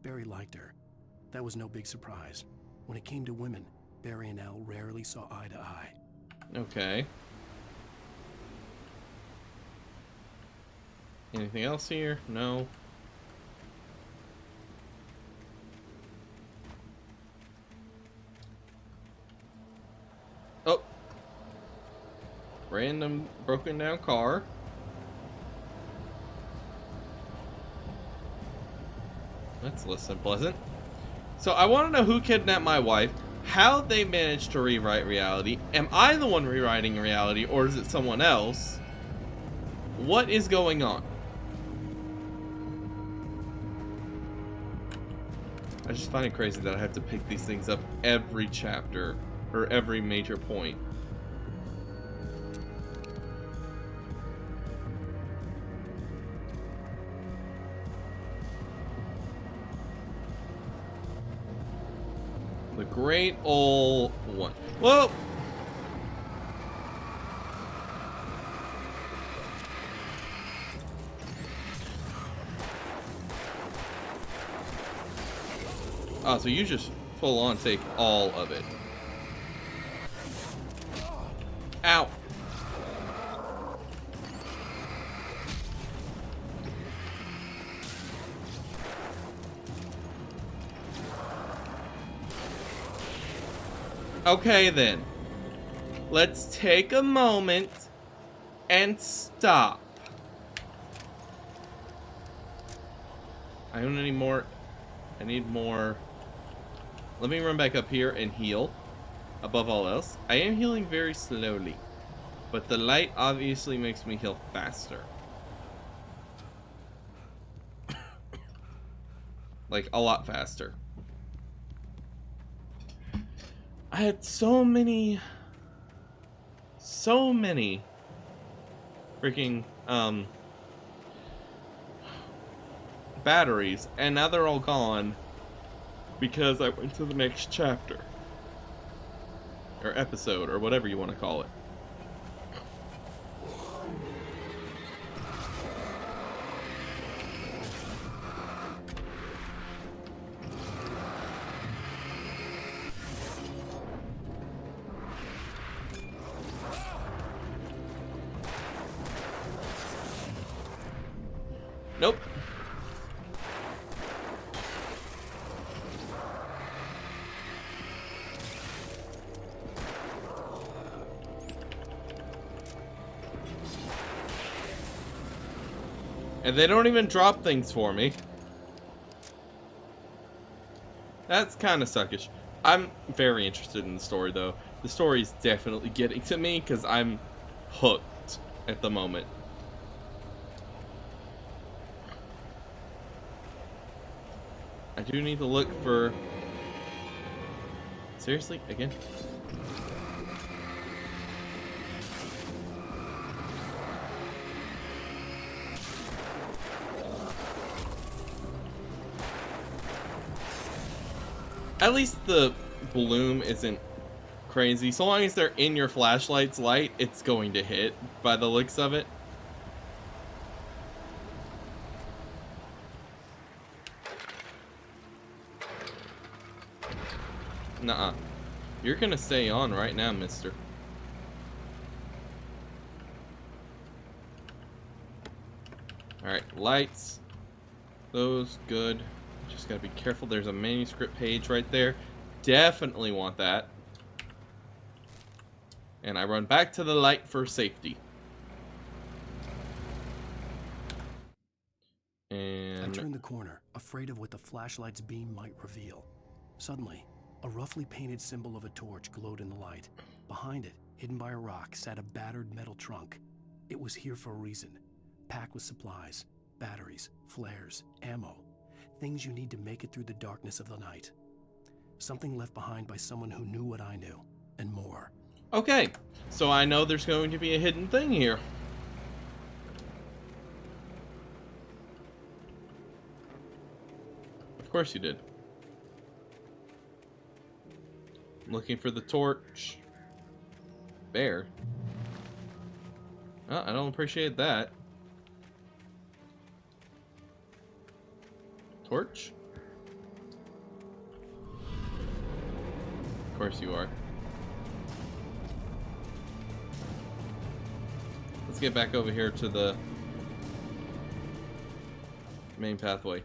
Barry liked her. That was no big surprise. When it came to women, Barry and Al rarely saw eye to eye. Okay. Anything else here? No. Oh. Random broken down car. That's less than pleasant. So I want to know who kidnapped my wife, how they managed to rewrite reality. Am I the one rewriting reality, or is it someone else? What is going on? I just find it crazy that I have to pick these things up every chapter, or every major point. The great old one. Whoa! Oh, so you just full on take all of it. Ow! Okay then, let's take a moment and stop. I don't need more. I need more. Let me run back up here and heal. Above all else, I am healing very slowly, but the light obviously makes me heal faster. Like a lot faster. I had so many freaking batteries, and now they're all gone because I went to the next chapter or episode or whatever you want to call it. Nope. And they don't even drop things for me. That's kind of suckish. I'm very interested in the story, though. The story is definitely getting to me because I'm hooked at the moment. I do need to look for... Seriously? Again? At least the bloom isn't crazy. So long as they're in your flashlight's light, it's going to hit by the looks of it. Nuh-uh. You're gonna stay on right now, mister. Alright, lights. Those, good. Just gotta be careful. There's a manuscript page right there. Definitely want that. And I run back to the light for safety. And I turned the corner, afraid of what the flashlight's beam might reveal. Suddenly, a roughly painted symbol of a torch glowed in the light. Behind it, hidden by a rock, sat a battered metal trunk. It was here for a reason. Packed with supplies, batteries, flares, ammo. Things you need to make it through the darkness of the night. Something left behind by someone who knew what I knew, and more. okay, so I know there's going to be a hidden thing here. Of course you did. I'm looking for the torch. Bear. Oh, I don't appreciate that. Torch? Of course you are. Let's get back over here to the main pathway.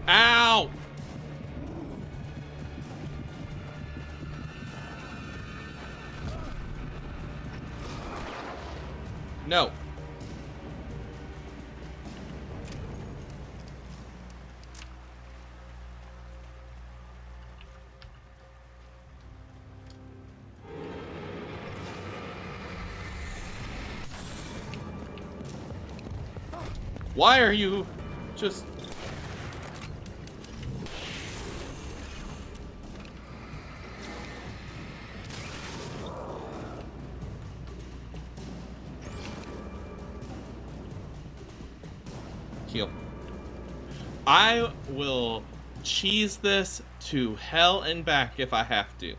Ow! No. Why are you just... Heal. I will cheese this to hell and back if I have to.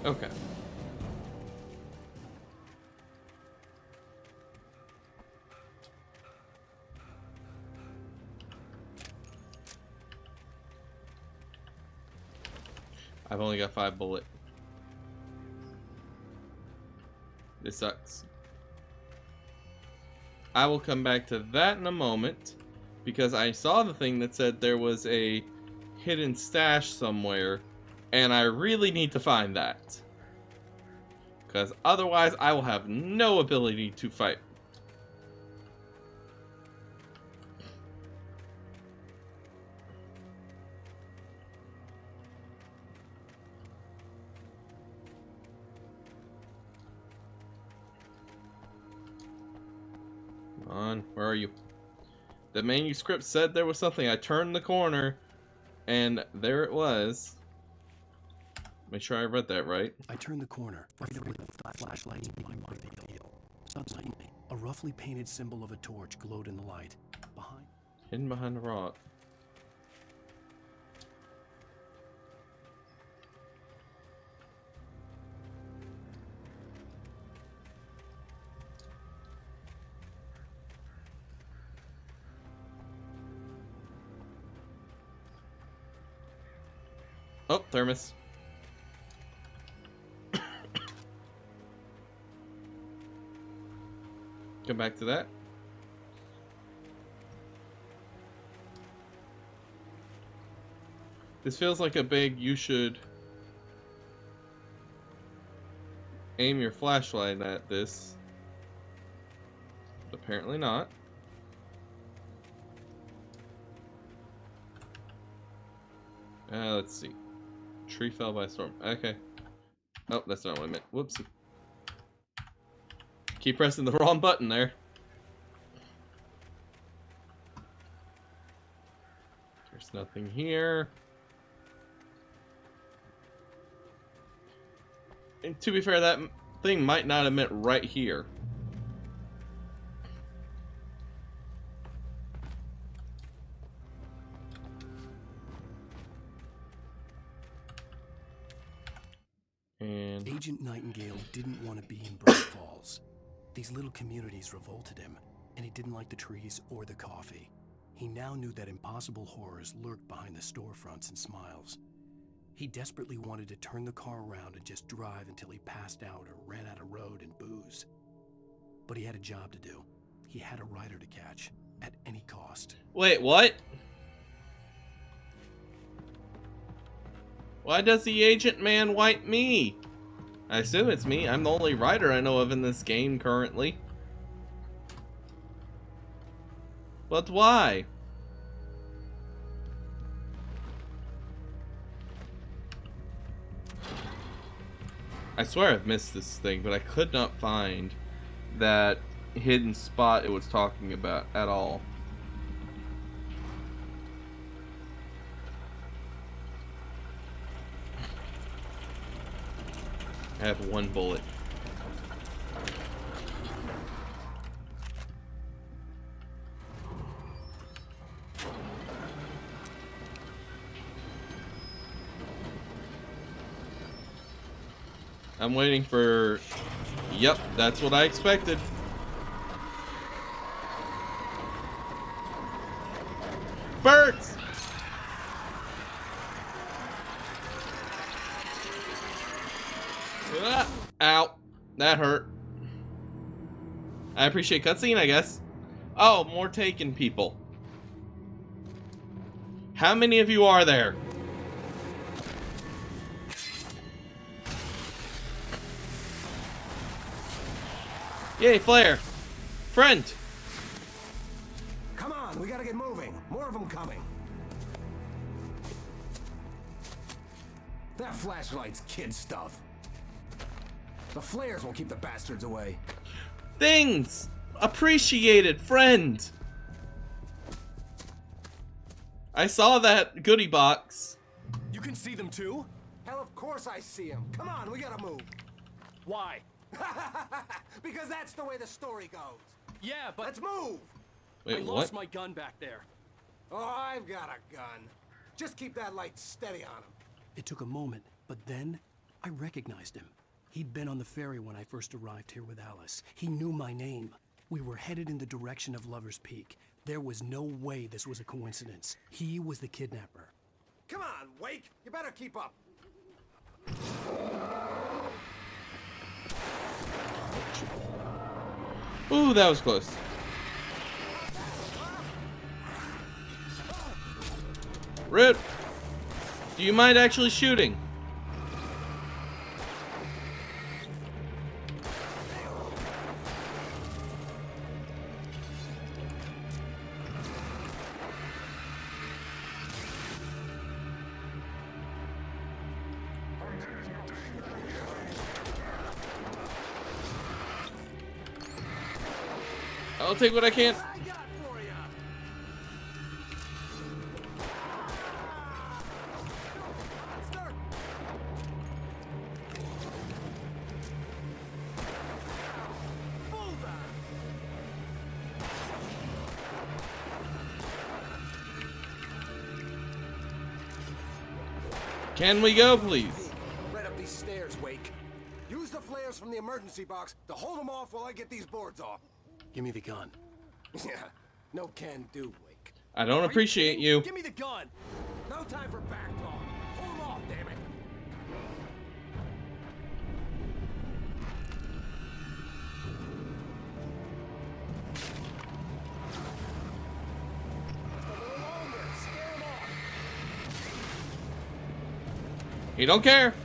Okay. I've only got 5 bullets. This sucks. I will come back to that in a moment because I saw the thing that said there was a hidden stash somewhere and I really need to find that. Because otherwise I will have no ability to fight. Come on, where are you? The manuscript said there was something. I turned the corner. And there it was. Make sure I read that right. I turned the corner, right with the flashlight in my mind. Suddenly, a roughly painted symbol of a torch glowed in the light. Hidden behind the rock. Oh, thermos. Come back to that. This feels like a big, you should aim your flashlight at this. Apparently not. Let's see. Tree fell by storm. Okay. Oh, that's not what I meant. Whoopsie. Keep pressing the wrong button there. There's nothing here. And to be fair, that thing might not have meant right here. And Agent Nightingale didn't want to be in Bright Falls. These little communities revolted him, and he didn't like the trees or the coffee. He now knew that impossible horrors lurked behind the storefronts and smiles. He desperately wanted to turn the car around and just drive until he passed out or ran out of road and booze. But he had a job to do. He had a rider to catch, at any cost. wait, what? Why does the agent man wipe me? I assume it's me. I'm the only rider I know of in this game currently. But why? I swear I've missed this thing, but I could not find that hidden spot it was talking about at all. I have one bullet. I'm waiting for... Yep, that's what I expected. Birds! Ah, ow. That hurt. I appreciate cutscene, I guess. Oh, more taken people. How many of you are there? Yay, flare. Friend. Come on, we gotta get moving. More of them coming. That flashlight's kid stuff. The flares will keep the bastards away. Things! Appreciated, friend! I saw that goodie box. You can see them too? Hell, of course I see them. Come on, we gotta move. Why? Because that's the way the story goes. Yeah, but... Let's move! Wait, I what? lost my gun back there. Oh, I've got a gun. Just keep that light steady on him. It took a moment, but then I recognized him. He'd been on the ferry when I first arrived here with Alice. He knew my name. We were headed in the direction of Lover's Peak. There was no way this was a coincidence. He was the kidnapper. Come on, Wake! You better keep up. Ooh, that was close. Rude. Do you mind actually shooting? I'll take what I can. Can we go, please? Right up these stairs, Wake. Use the flares from the emergency box to hold them off while I get these boards off. Give me the gun. Yeah, no can do, Wake. I don't appreciate you. Give me the gun. No time for back talk. Hold them off, damn it. He don't care.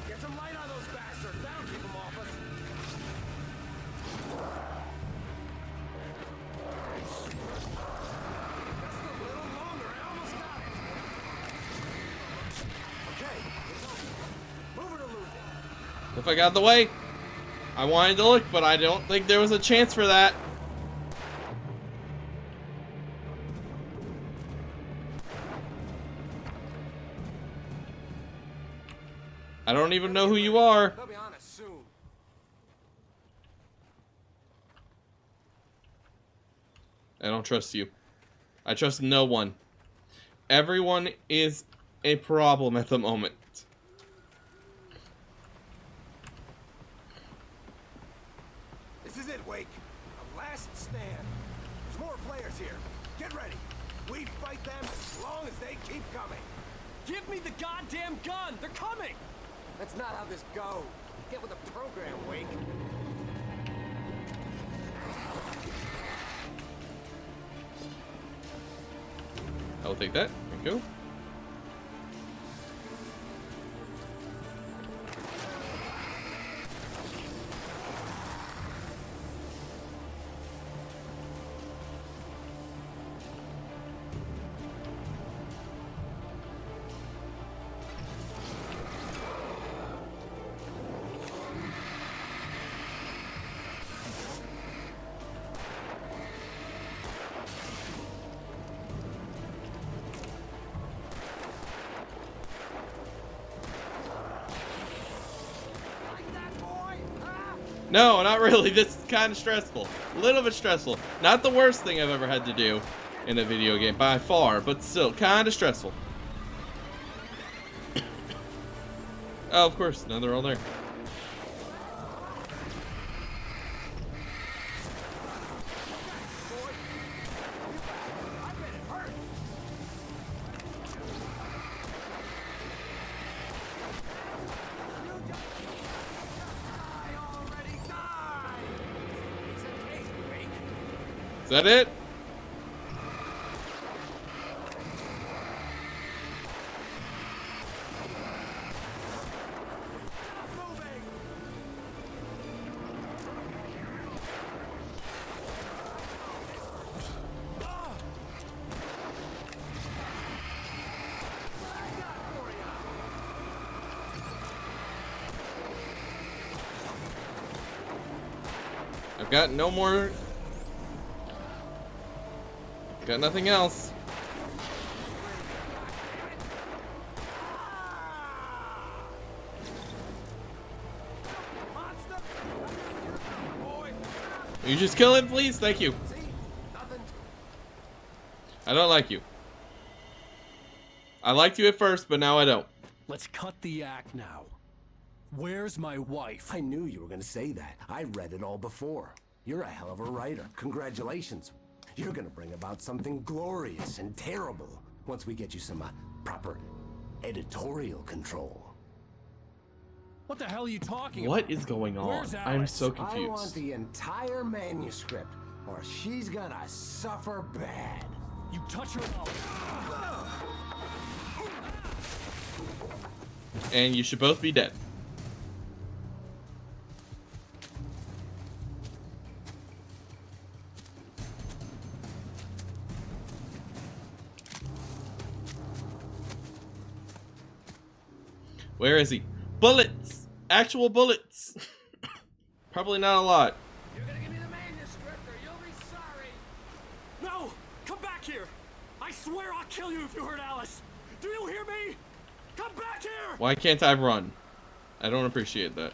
Get some light on those bastards. That'll keep them off us. Just a little longer. I almost got it. Okay, it's over. Move it or lose it. If I got the way, I wanted to look, but I don't think there was a chance for that. I don't even know who you are. They'll be on us soon. I don't trust you. I trust no one. Everyone is a problem at the moment. This is it, Wake. A last stand. There's more flares here. Get ready. We fight them as long as they keep coming. Give me the goddamn gun! They're coming! That's not how this goes. Get with the program, Wake. I will take that. Thank you. No, not really. This is kind of stressful. A little bit stressful. Not the worst thing I've ever had to do in a video game by far, but still kind of stressful. Oh, of course. Now they're all there. Is that it? I've got no more. Got nothing else. Will you just kill it, please? Thank you. I don't like you. I liked you at first, but now I don't. Let's cut the act now. Where's my wife? I knew you were gonna say that. I read it all before. You're a hell of a writer. Congratulations. You're gonna bring about something glorious and terrible once we get you some proper editorial control. What the hell are you talking about? What is going on? Where's I'm Alice? so I want confused. the entire manuscript, or she's gonna suffer bad. You touch her. And you should both be dead. Where is he? Bullets! Actual bullets! Probably not a lot. You're gonna give me the manuscript or you'll be sorry. No! Come back here! I swear I'll kill you if you hurt Alice! Do you hear me? Come back here! Why can't I run? I don't appreciate that.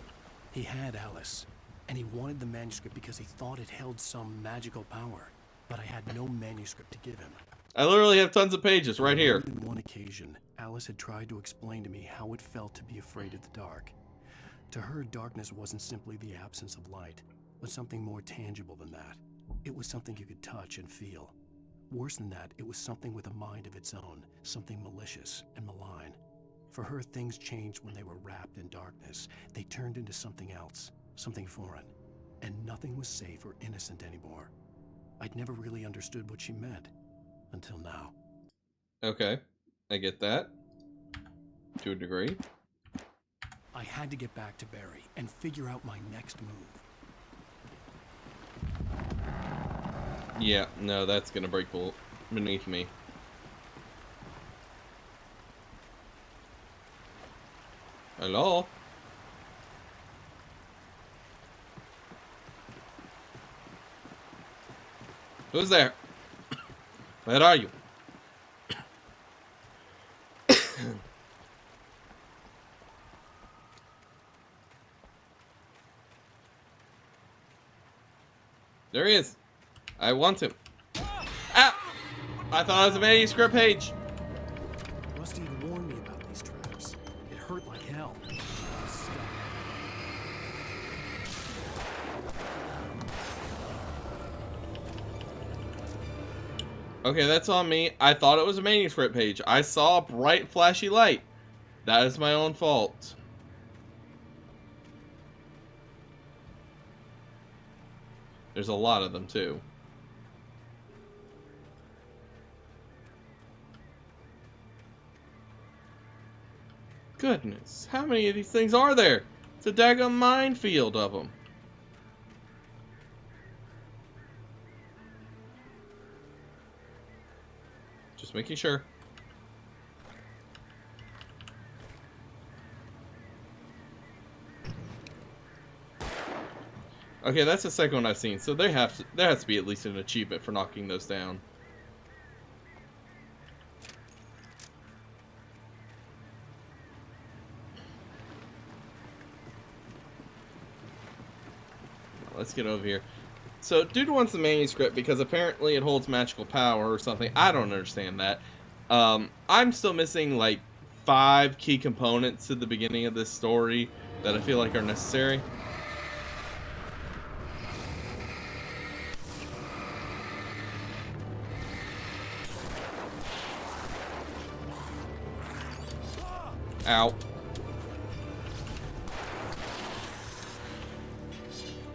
He had Alice, and he wanted the manuscript because he thought it held some magical power. But I had no manuscript to give him. I literally have tons of pages right here. On more than one occasion, Alice had tried to explain to me how it felt to be afraid of the dark. To her, darkness wasn't simply the absence of light, but something more tangible than that. It was something you could touch and feel. Worse than that, it was something with a mind of its own, something malicious and malign. For her, things changed when they were wrapped in darkness. They turned into something else, something foreign, and nothing was safe or innocent anymore. I'd never really understood what she meant, until now. Okay, I get that. To a degree. I had to get back to Barry and figure out my next move. Yeah, no, that's gonna break beneath me. Hello? Who's there? Where are you? There he is. I want him. Ah! I thought it was a manuscript page. Rusty had warned me about these traps. It hurt like hell. I was stuck. Okay, that's on me. I thought it was a manuscript page. I saw a bright, flashy light. That is my own fault. There's a lot of them, too. Goodness, how many of these things are there? It's a daggone minefield of them. Just making sure. Okay, that's the second one I've seen, so there has to be at least an achievement for knocking those down. Let's get over here. So, dude wants the manuscript because apparently it holds magical power or something. I don't understand that. I'm still missing like 5 key components to the beginning of this story that I feel like are necessary. Ow.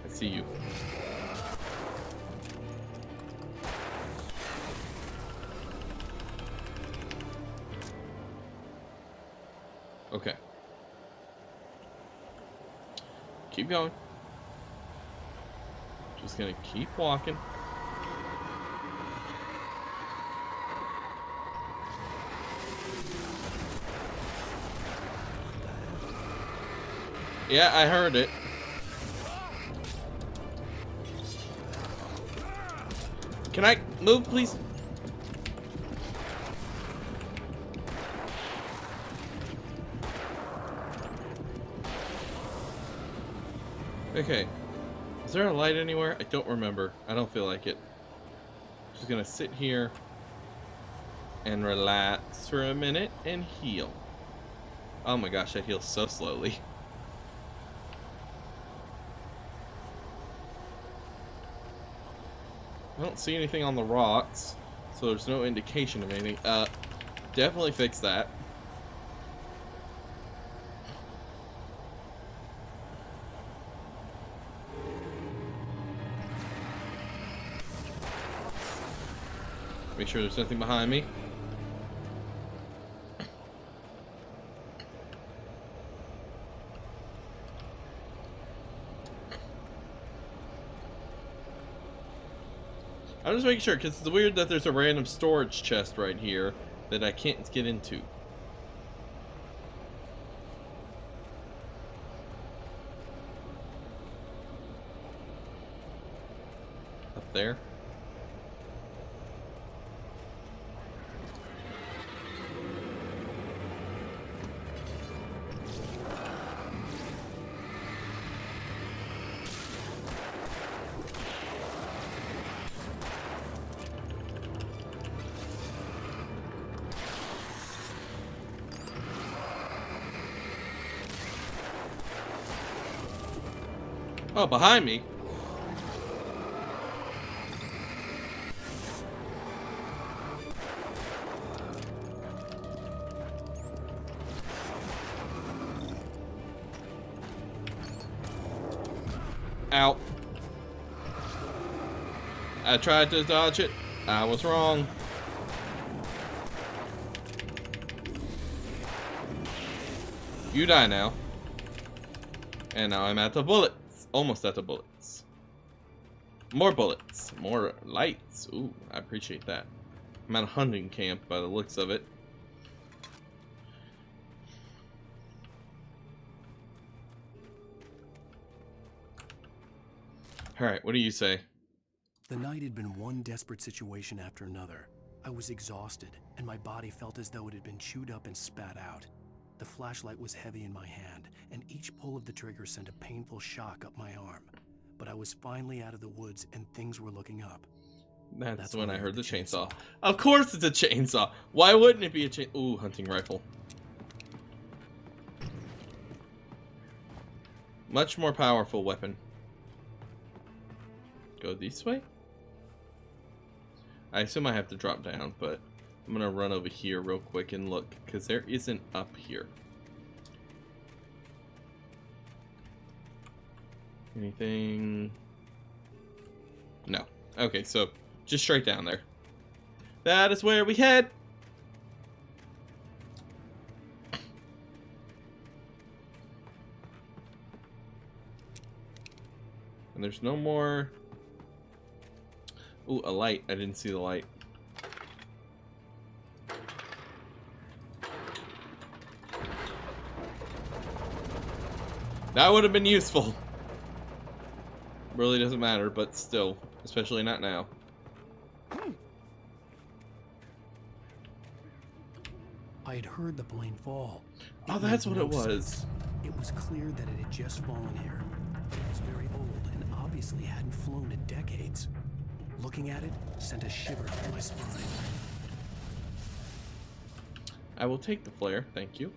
I see you. Okay. Keep going. Just gonna keep walking. Yeah, I heard it. Can I move, please? Okay. Is there a light anywhere? I don't remember. I don't feel like it. Just gonna sit here and relax for a minute and heal. Oh my gosh, I heal so slowly. I don't see anything on the rocks, so there's no indication of anything. Definitely fix that. Make sure there's nothing behind me. I'm just making sure, because it's weird that there's a random storage chest right here that I can't get into. Up there. Oh, behind me. Ow. I tried to dodge it. I was wrong. You die now. And now I'm at the bullets. Almost at the bullets. More bullets. More lights. Ooh, I appreciate that. I'm at a hunting camp by the looks of it. Alright, what do you say? The night had been one desperate situation after another. I was exhausted, and my body felt as though it had been chewed up and spat out. The flashlight was heavy in my hand, and each pull of the trigger sent a painful shock up my arm. But I was finally out of the woods, and things were looking up. That's when I heard the chainsaw. Of course it's a chainsaw! Why wouldn't it be a chainsaw? Ooh, hunting rifle. Much more powerful weapon. Go this way? I assume I have to drop down, but I'm gonna run over here real quick and look, because there isn't up here. Anything? No. Okay, so just straight down there. That is where we head! And there's no more... Ooh, a light. I didn't see the light. That would have been useful. Really doesn't matter, but still. Especially not now. I had heard the plane fall. Oh, that's what it was. Sense. It was clear that it had just fallen here. It was very old and obviously hadn't flown in decades. Looking at it sent a shiver down my spine. I will take the flare, thank you.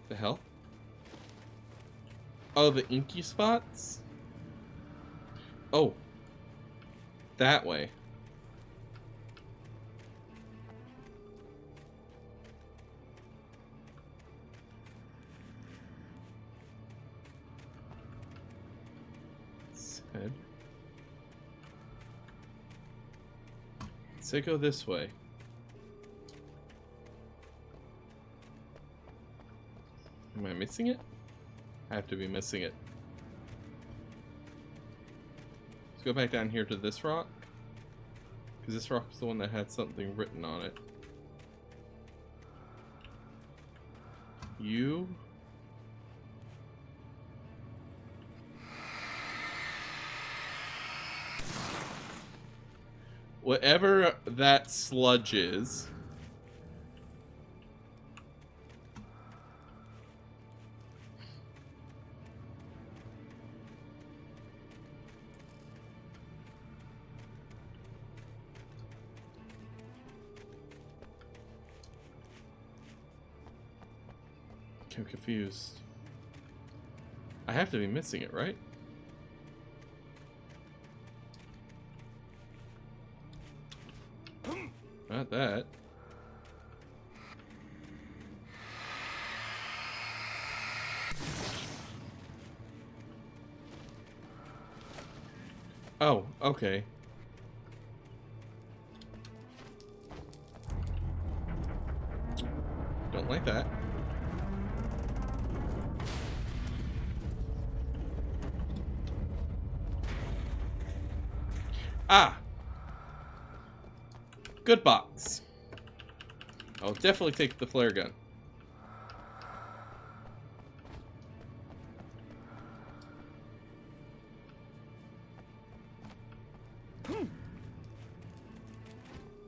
The hell? Oh, the inky spots? Oh. That way. Head. Say go this way. Am I missing it? I have to be missing it. Let's go back down here to this rock. Because this rock is the one that had something written on it. You... Whatever that sludge is. I'm confused. I have to be missing it, right? Not that. Oh, okay. Don't like that. Ah! Good box. I'll definitely take the flare gun.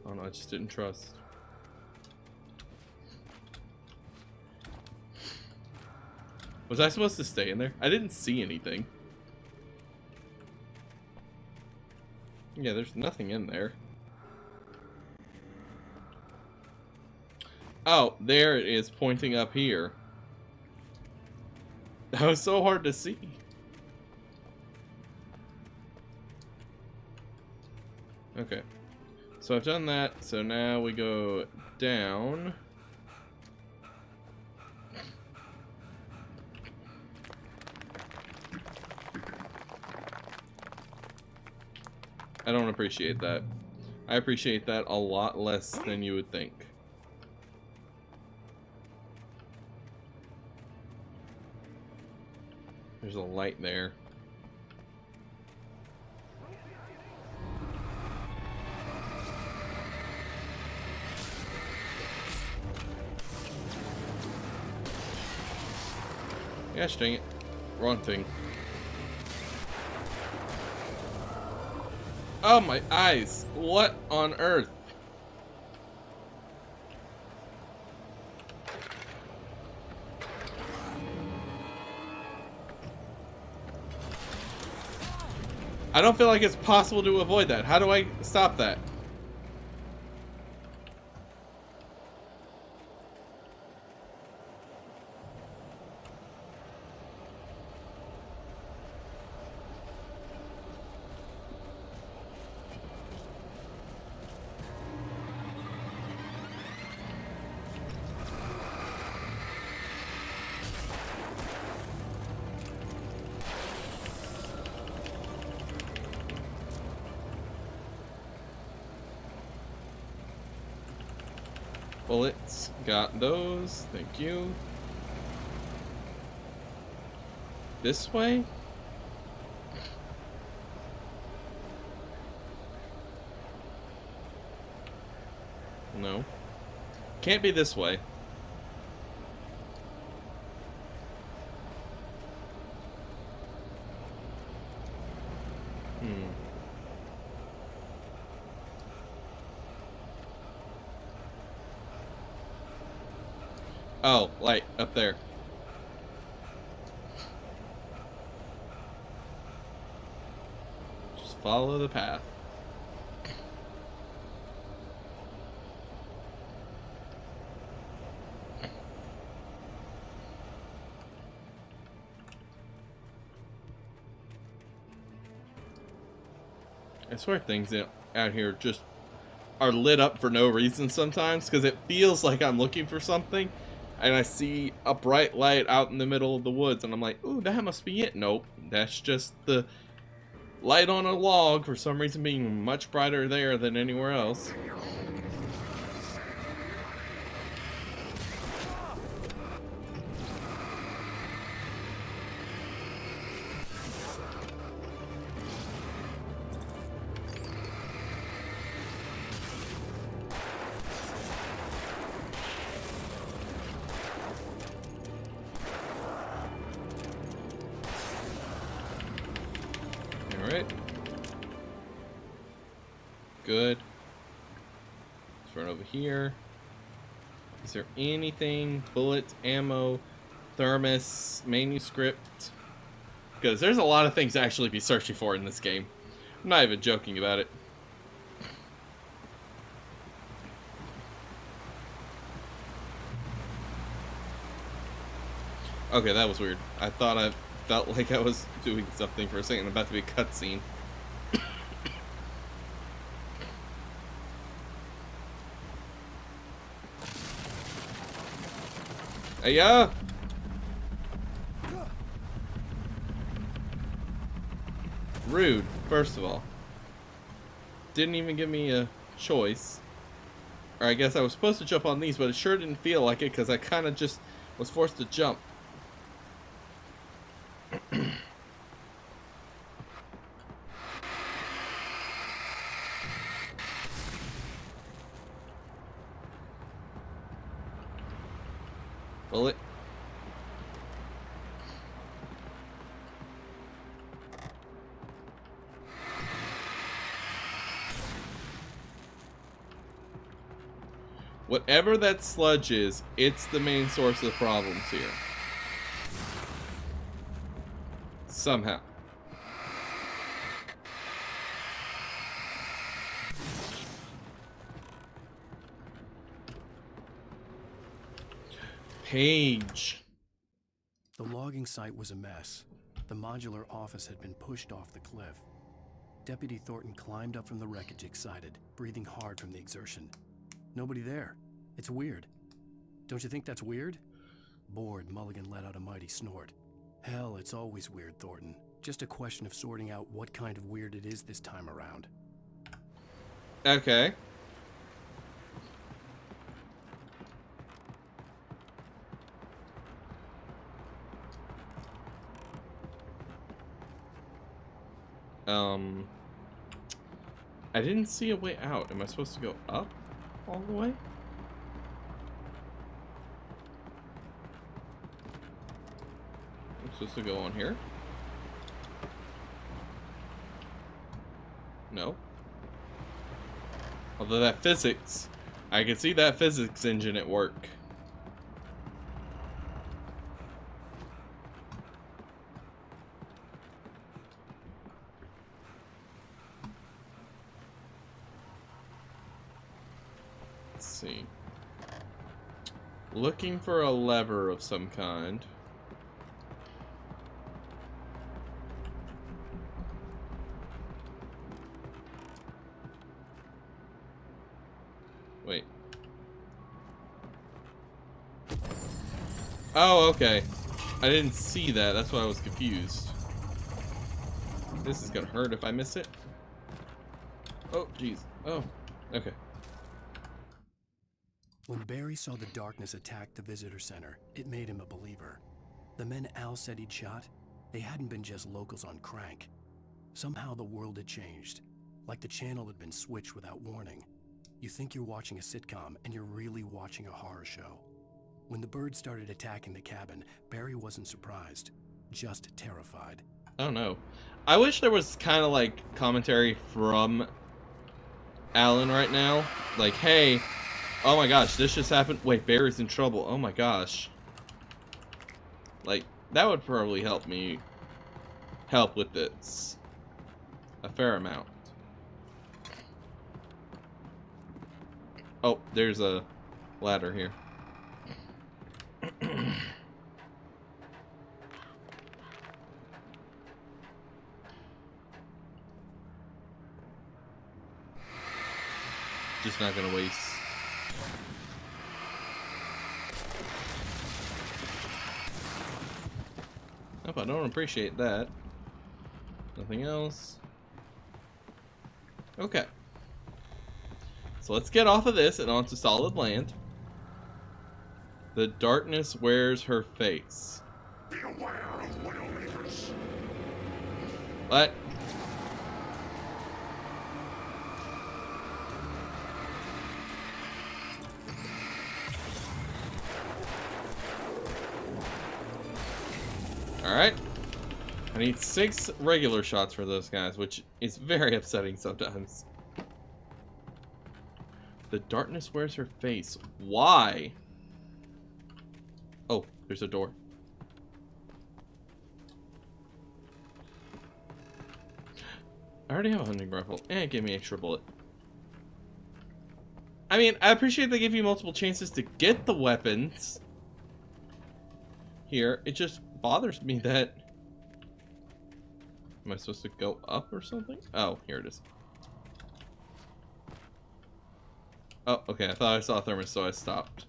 Oh no, I just didn't trust. Was I supposed to stay in there? I didn't see anything. Yeah, there's nothing in there. Oh, there it is pointing up here. That was so hard to see. Okay. So I've done that. So now we go down. I don't appreciate that. I appreciate that a lot less than you would think. There's a light there. Gosh dang it. Wrong thing. Oh my eyes! What on earth? I don't feel like it's possible to avoid that. How do I stop that? Bullets. Got those. Thank you. This way? No. Can't be this way. Oh, light up there. Just follow the path. I swear things out here just are lit up for no reason sometimes, because it feels like I'm looking for something and I see a bright light out in the middle of the woods and I'm like, ooh, that must be it. Nope, that's just the light on a log for some reason being much brighter there than anywhere else. Alright. Good. Let's run over here. Is there anything? Bullets, ammo, thermos, manuscript? Because there's a lot of things to actually be searching for in this game. I'm not even joking about it. Okay, that was weird. I thought I felt like I was doing something for a second. About to be a cutscene. Hey, yeah. Rude, first of all. Didn't even give me a choice. Or I guess I was supposed to jump on these, but it sure didn't feel like it because I kind of just was forced to jump. Bullet. Whatever that sludge is, it's the main source of problems here. Somehow. Page. The logging site was a mess. The modular office had been pushed off the cliff. Deputy Thornton climbed up from the wreckage excited, breathing hard from the exertion. Nobody there. It's weird. Don't you think that's weird? Bored, Mulligan let out a mighty snort. Hell, it's always weird, Thornton. Just a question of sorting out what kind of weird it is this time around. Okay. I didn't see a way out. Am I supposed to go up all the way? I'm supposed to go on here? No. Although that physics, I can see that physics engine at work. Let's see. Looking for a lever of some kind. Wait. Oh, okay. I didn't see that. That's why I was confused. This is gonna hurt if I miss it. Oh, jeez. Oh, okay. When Barry saw the darkness attack the visitor center, it made him a believer. The men Al said he'd shot, they hadn't been just locals on crank. Somehow the world had changed, like the channel had been switched without warning. You think you're watching a sitcom, and you're really watching a horror show. When the birds started attacking the cabin, Barry wasn't surprised, just terrified. I don't know. I wish there was kind of like commentary from Alan right now. Like, hey, oh my gosh, this just happened. Wait, Barry's in trouble. Oh my gosh. Like, that would probably help with this a fair amount. Oh, there's a ladder here. Just not gonna waste. Nope, I don't appreciate that. Nothing else. Okay. So let's get off of this and onto solid land. The darkness wears her face. Beware of Widowmakers. What? Alright. I need 6 regular shots for those guys, which is very upsetting sometimes. The darkness wears her face. Why? Oh, there's a door. I already have a hunting rifle. Give me an extra bullet. I mean, I appreciate they give you multiple chances to get the weapons. Here, it just bothers me that... Am I supposed to go up or something? Oh, here it is. Oh, okay, I thought I saw a thermos, so I stopped.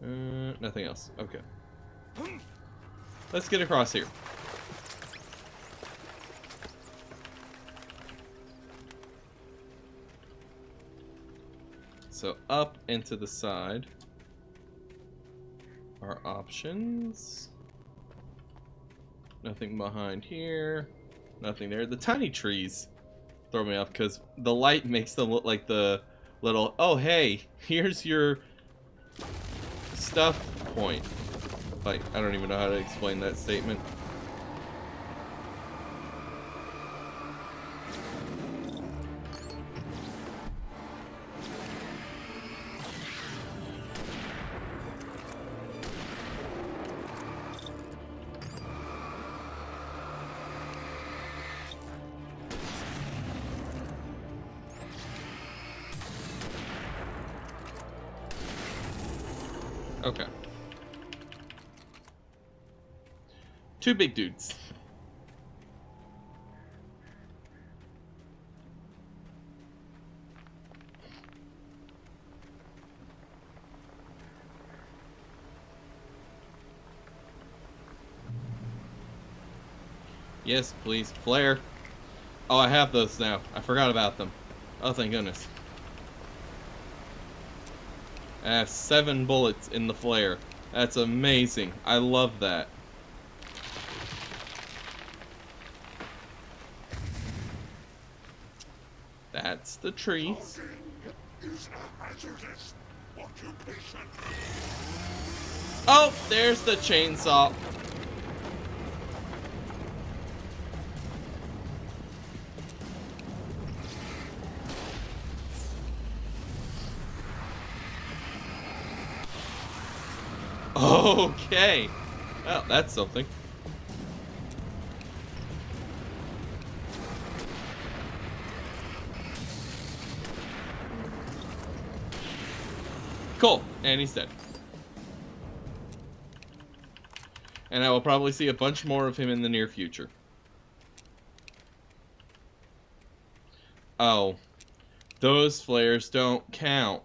Nothing else. Okay. Let's get across here. So up and to the side. Our options. Nothing behind here. Nothing there. The tiny trees throw me off because the light makes them look like the little, oh hey, here's your stuff point. Like, I don't even know how to explain that statement. Okay. Two big dudes. Yes, please. Flare. Oh, I have those now. I forgot about them. Oh, thank goodness. I have 7 bullets in the flare. That's amazing. I love that. That's the trees. Oh, there's the chainsaw. Okay. Well, that's something. Cool. And he's dead. And I will probably see a bunch more of him in the near future. Oh. Those flares don't count.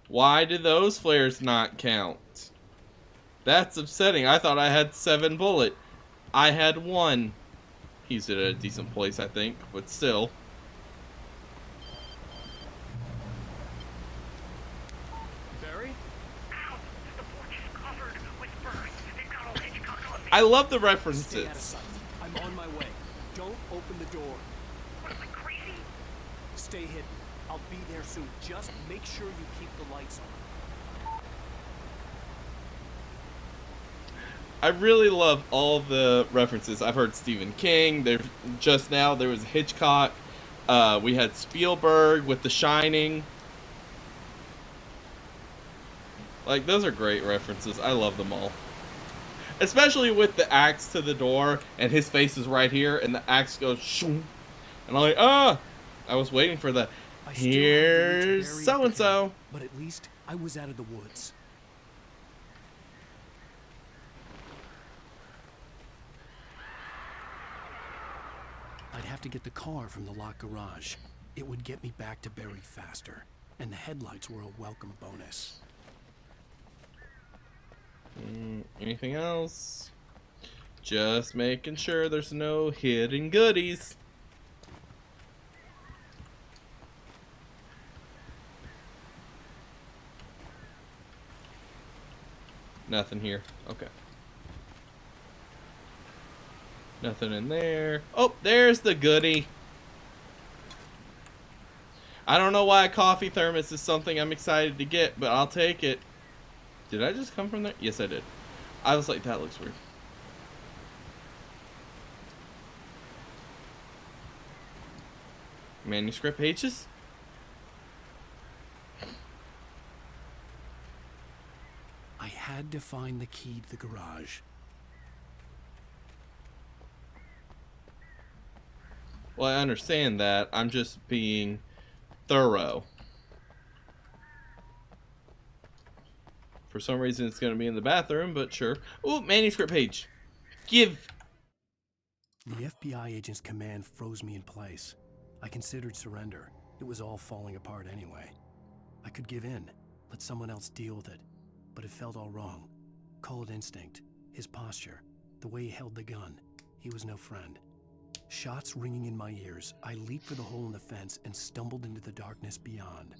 Why do those flares not count? That's upsetting. I thought I had 7 bullet. I had 1. He's at a decent place, I think, but still. Barry? I love the Stay out of references. sight. I'm on my way. Don't open the door. What am I, crazy? Stay hidden. I'll be there soon. Just make sure you keep the lights on. I really love all the references. I've heard Stephen King. There just now there was Hitchcock. We had Spielberg with The Shining. Like, those are great references. I love them all. Especially with the axe to the door and his face is right here and the axe goes shoom. And I'm like, ah! I was waiting for the here's so and so. But at least I was out of the woods. I'd have to get the car from the locked garage. It would get me back to Barry faster. And the headlights were a welcome bonus. Anything else? Just making sure there's no hidden goodies. Nothing here. Okay. Nothing in there. Oh, there's the goodie. I don't know why a coffee thermos is something I'm excited to get, but I'll take it. Did I just come from there? Yes, I did. I was like, that looks weird. Manuscript pages? I had to find the key to the garage. Well, I understand that. I'm just being thorough. For some reason, it's going to be in the bathroom, but sure. Ooh, manuscript page. Give. The FBI agent's command froze me in place. I considered surrender. It was all falling apart anyway. I could give in, let someone else deal with it. But it felt all wrong. Call it instinct. His posture. The way he held the gun. He was no friend. Shots ringing in my ears, I leaped for the hole in the fence and stumbled into the darkness beyond.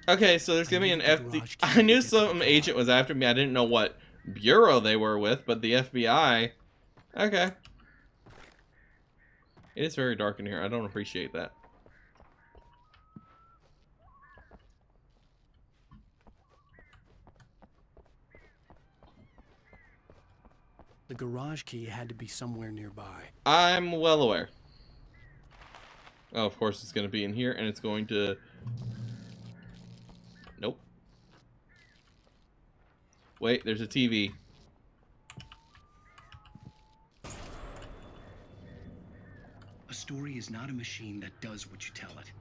Okay, so there's gonna be an FD. I knew some agent was after me. I didn't know what bureau they were with, but the FBI. Okay. It is very dark in here. I don't appreciate that. The garage key had to be somewhere nearby. I'm well aware. Oh, of course it's going to be in here, and it's going to... Nope. Wait, there's a TV. A story is not a machine that does what you tell it.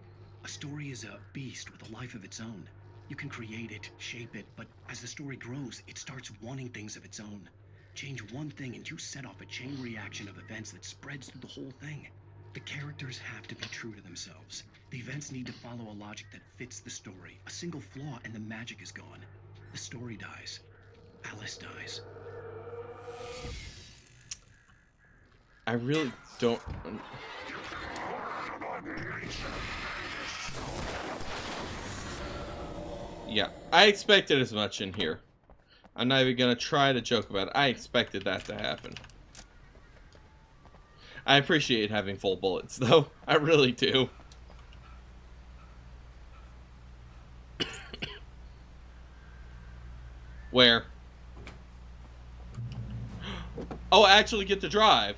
A story is a beast with a life of its own. You can create it, shape it, but as the story grows, it starts wanting things of its own. Change one thing and you set off a chain reaction of events that spreads through the whole thing. The characters have to be true to themselves. The events need to follow a logic that fits the story. A single flaw and the magic is gone. The story dies. Alice dies. I really don't... Yeah, I expected as much in here. I'm not even gonna try to joke about it. I expected that to happen. I appreciate having full bullets, though. I really do. Where? Oh, I actually get to drive.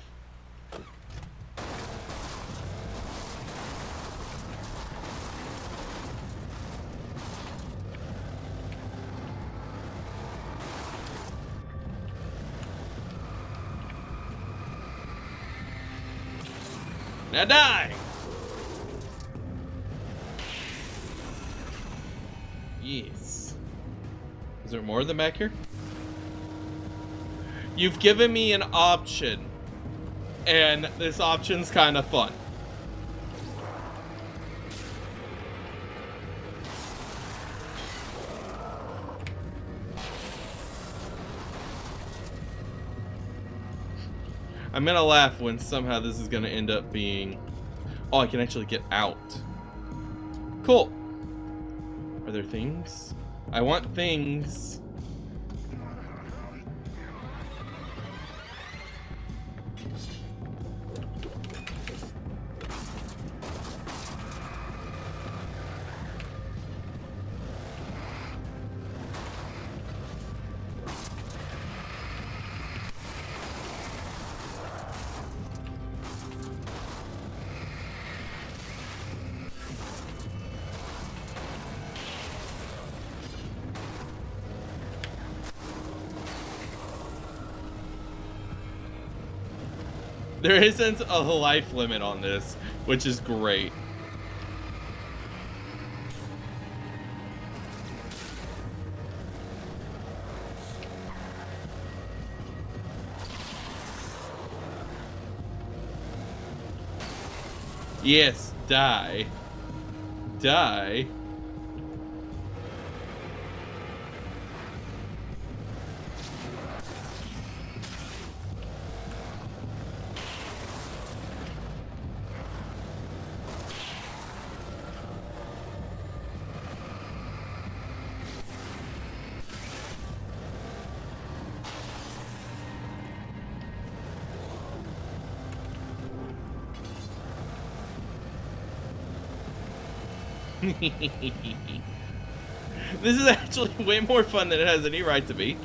Now die! Yes. Is there more of them back here? You've given me an option, and this option's kind of fun. I'm gonna laugh when somehow this is gonna end up being... Oh, I can actually get out. Cool. Are there things? I want things. There isn't a life limit on this, which is great. Yes, die. Die. This is actually way more fun than it has any right to be.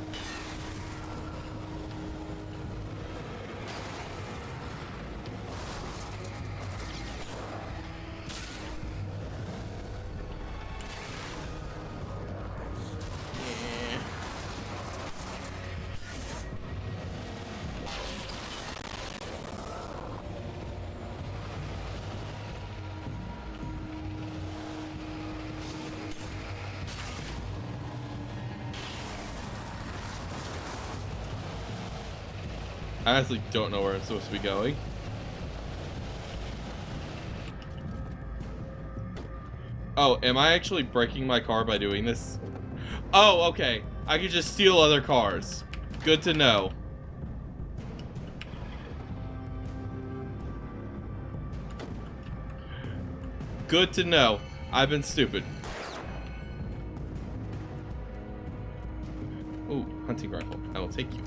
I honestly don't know where I'm supposed to be going. Oh, am I actually breaking my car by doing this? Oh, okay. I can just steal other cars. Good to know. Good to know. I've been stupid. Ooh, hunting rifle. I will take you.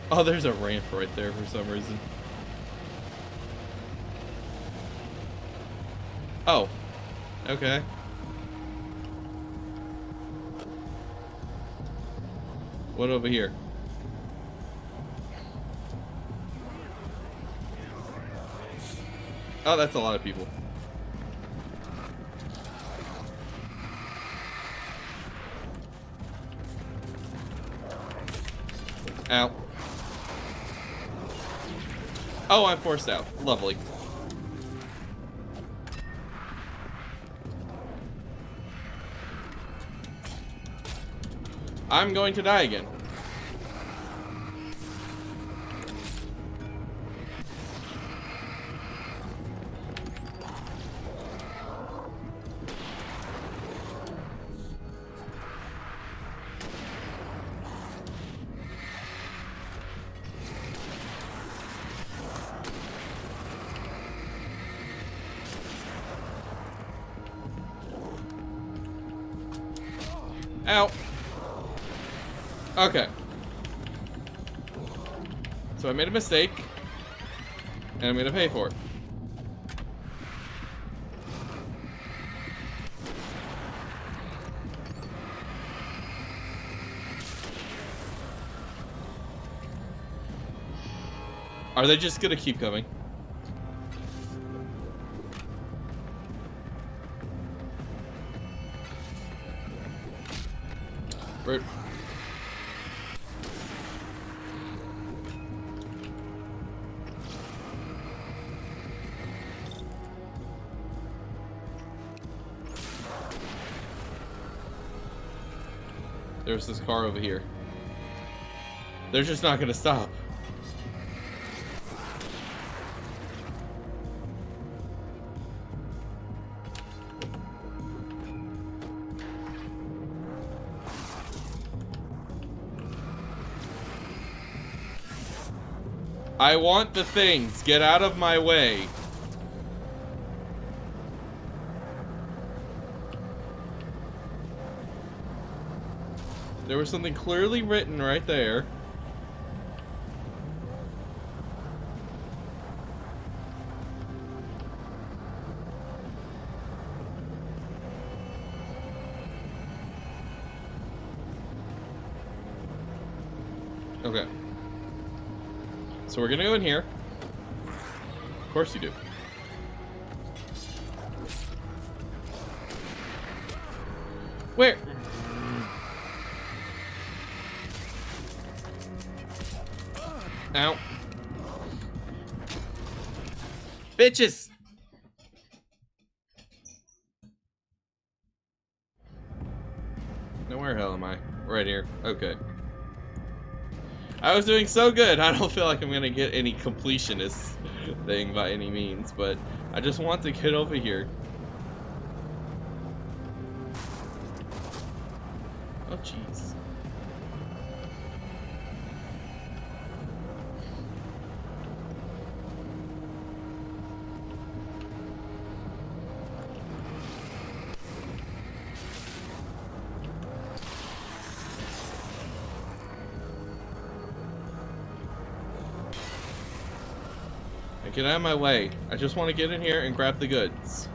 Oh, there's a ramp right there for some reason. Oh. Okay. What over here? Oh, that's a lot of people. Ow. Oh, I'm forced out. Lovely. I'm going to die again. Ow. Okay. So I made a mistake, and I'm gonna pay for it. Are they just gonna keep coming? Right. There's this car over here. They're just not gonna stop. I want the things. Get out of my way. There was something clearly written right there. Okay. So we're gonna go in here. Of course you do. Where? Ow. Bitches! Now where the hell am I? Right here. Okay. I was doing so good. I don't feel like I'm gonna get any completionist thing by any means, but I just want to get over here. Oh, jeez. Get out of my way. I just want to get in here and grab the goods.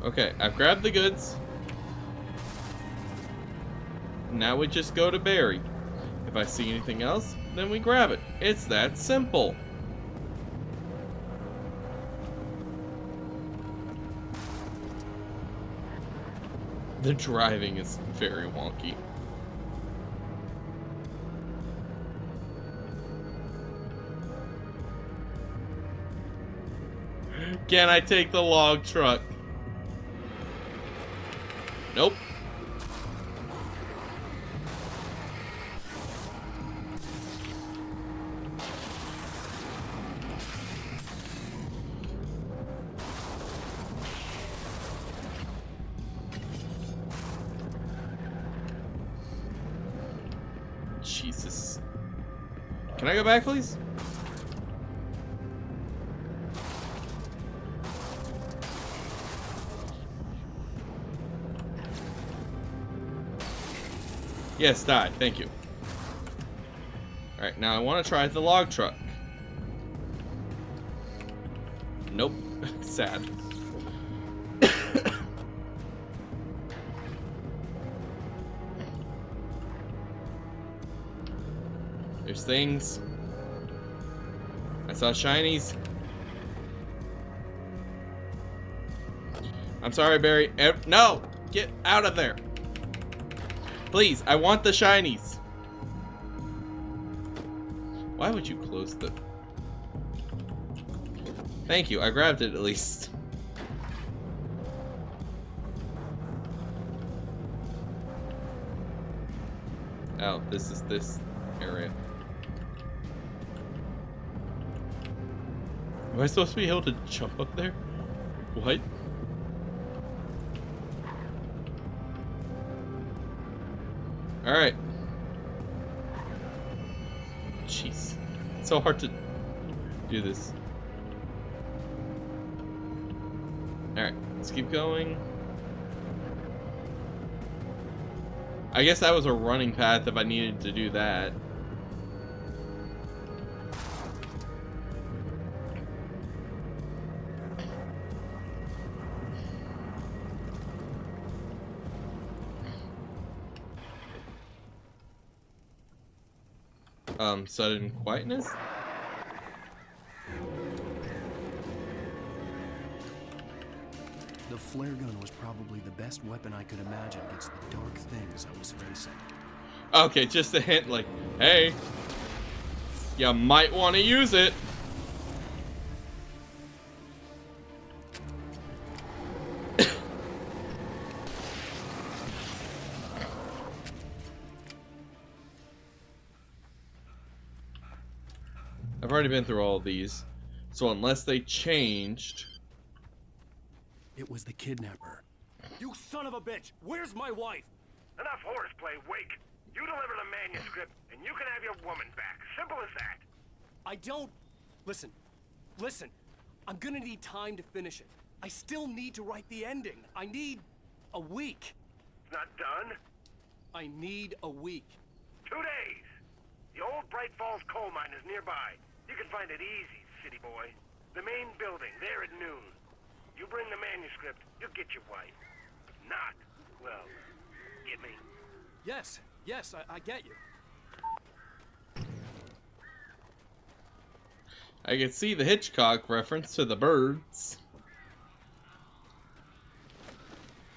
Okay, I've grabbed the goods. Now we just go to Barry. If I see anything else, then we grab it. It's that simple. The driving is very wonky. Can I take the log truck? Nope. Jesus. Can I go back, please? Yes, die. Thank you. Alright, now I want to try the log truck. sad. There's things. I saw shinies. I'm sorry, Barry. No! Get out of there! Please, I want the shinies. Why would you close the... Thank you, I grabbed it at least. Oh, this is this area. Am I supposed to be able to jump up there? What? Alright. Jeez. It's so hard to do this. Alright, let's keep going. I guess that was a running path if I needed to do that. Sudden quietness? The flare gun was probably the best weapon I could imagine against the dark things I was facing. Okay, just a hint like, hey, you might want to use it. I've already been through all of these, so unless they changed... It was the kidnapper. You son of a bitch! Where's my wife? Enough horseplay, Wake. You deliver the manuscript, and you can have your woman back. Simple as that. I don't... Listen. Listen. I'm gonna need time to finish it. I still need to write the ending. I need... a week. It's not done? I need a week. 2 days. The old Bright Falls coal mine is nearby. You can find it easy, city boy. The main building, there at noon. You bring the manuscript, you'll get your wife. If not, well, get me? Yes, I get you. I can see the Hitchcock reference to the birds.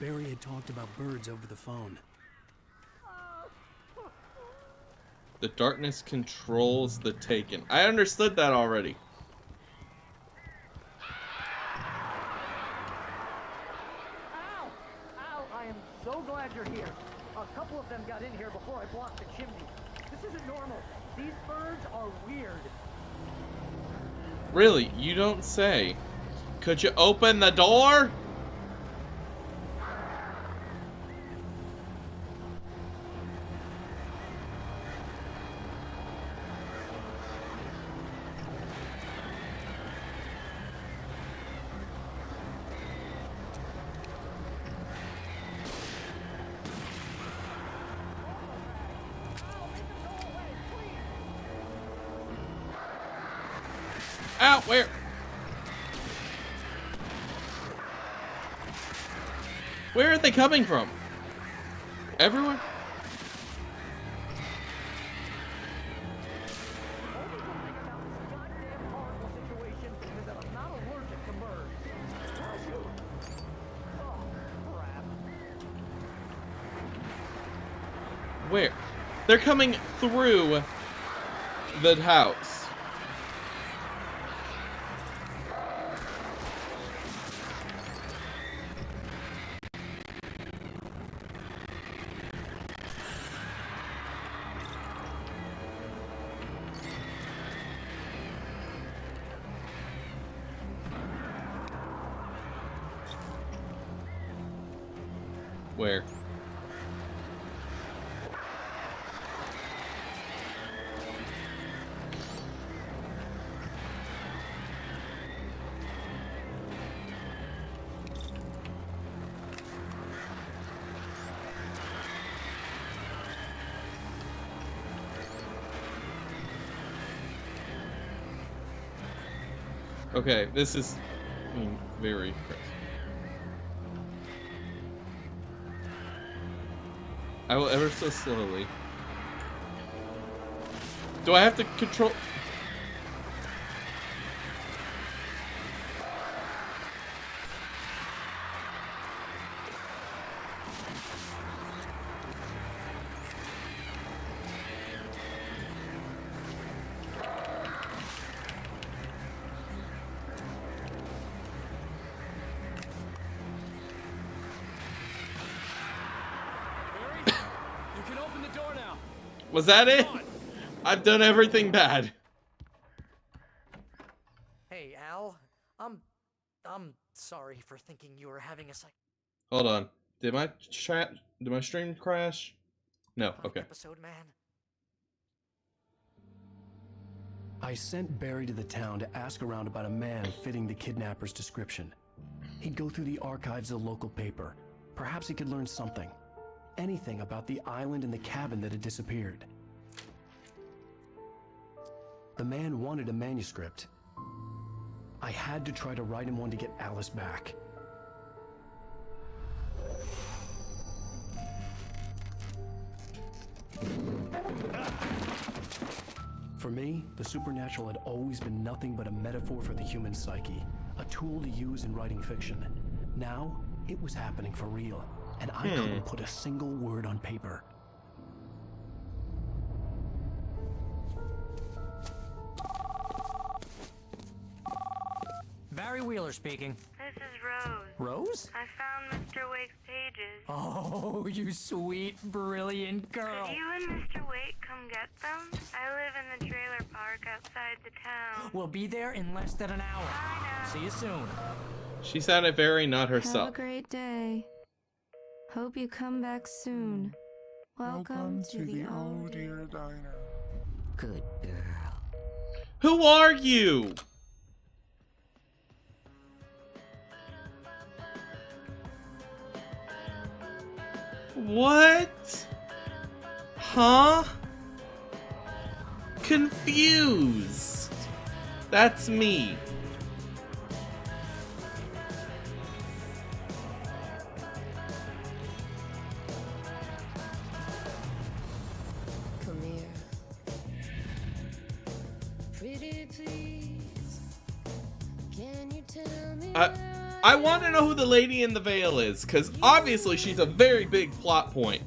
Barry had talked about birds over the phone. The darkness controls the taken. I understood that already. Ow! Ow! I am so glad you're here. A couple of them got in here before I blocked the chimney. This isn't normal. These birds are weird. Really? You don't say. Could you open the door? Out where? Where are they coming from? Everywhere? Where? They're coming through the house. Where? Okay, this is... I mean, very. I will ever so slowly. Do I have to control? Was that it? I've done everything bad. Hey, Al. I'm sorry for thinking you were having a Hold on. Did my stream crash? No. Okay. episode, man. I sent Barry to the town to ask around about a man fitting the kidnapper's description. He'd go through the archives of the local paper. Perhaps he could learn something. Anything about the island and the cabin that had disappeared. The man wanted a manuscript. I had to try to write him one to get Alice back. For me, the supernatural had always been nothing but a metaphor for the human psyche, a tool to use in writing fiction. Now, it was happening for real, and I couldn't put a single word on paper. Barry Wheeler speaking. This is Rose. Rose? I found Mr. Wake's pages. Oh, you sweet, brilliant girl. Could you and Mr. Wake come get them? I live in the trailer park outside the town. We'll be there in less than an hour. See you soon. She sounded very not herself. Have a great day. Hope you come back soon. Welcome to the Old Dear Diner. Good girl. Who are you? What? Huh? Confused. That's me. Come here. Pretty please. Can you tell me I want to know who the lady in the veil is, because obviously she's a very big plot point.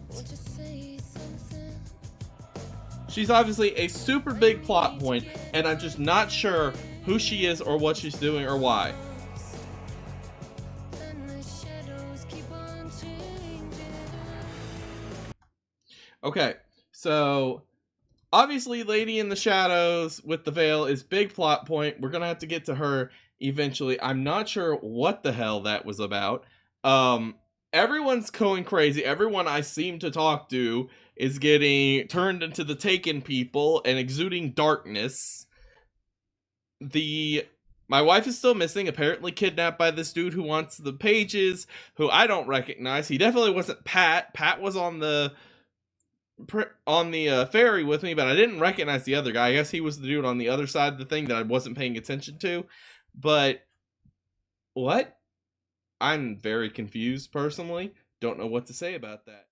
She's obviously a super big plot point, and I'm just not sure who she is or what she's doing or why. Okay, so obviously Lady in the Shadows with the veil is big plot point. We're gonna have to get to her eventually. I'm not sure what the hell that was about. Everyone's going crazy. Everyone I seem to talk to is getting turned into the Taken people and exuding darkness. My wife is still missing, apparently kidnapped by this dude who wants the pages, who I don't recognize. He definitely wasn't Pat. Pat was on the ferry with me, but I didn't recognize the other guy. I guess he was the dude on the other side of the thing that I wasn't paying attention to. But what? I'm very confused personally. Don't know what to say about that.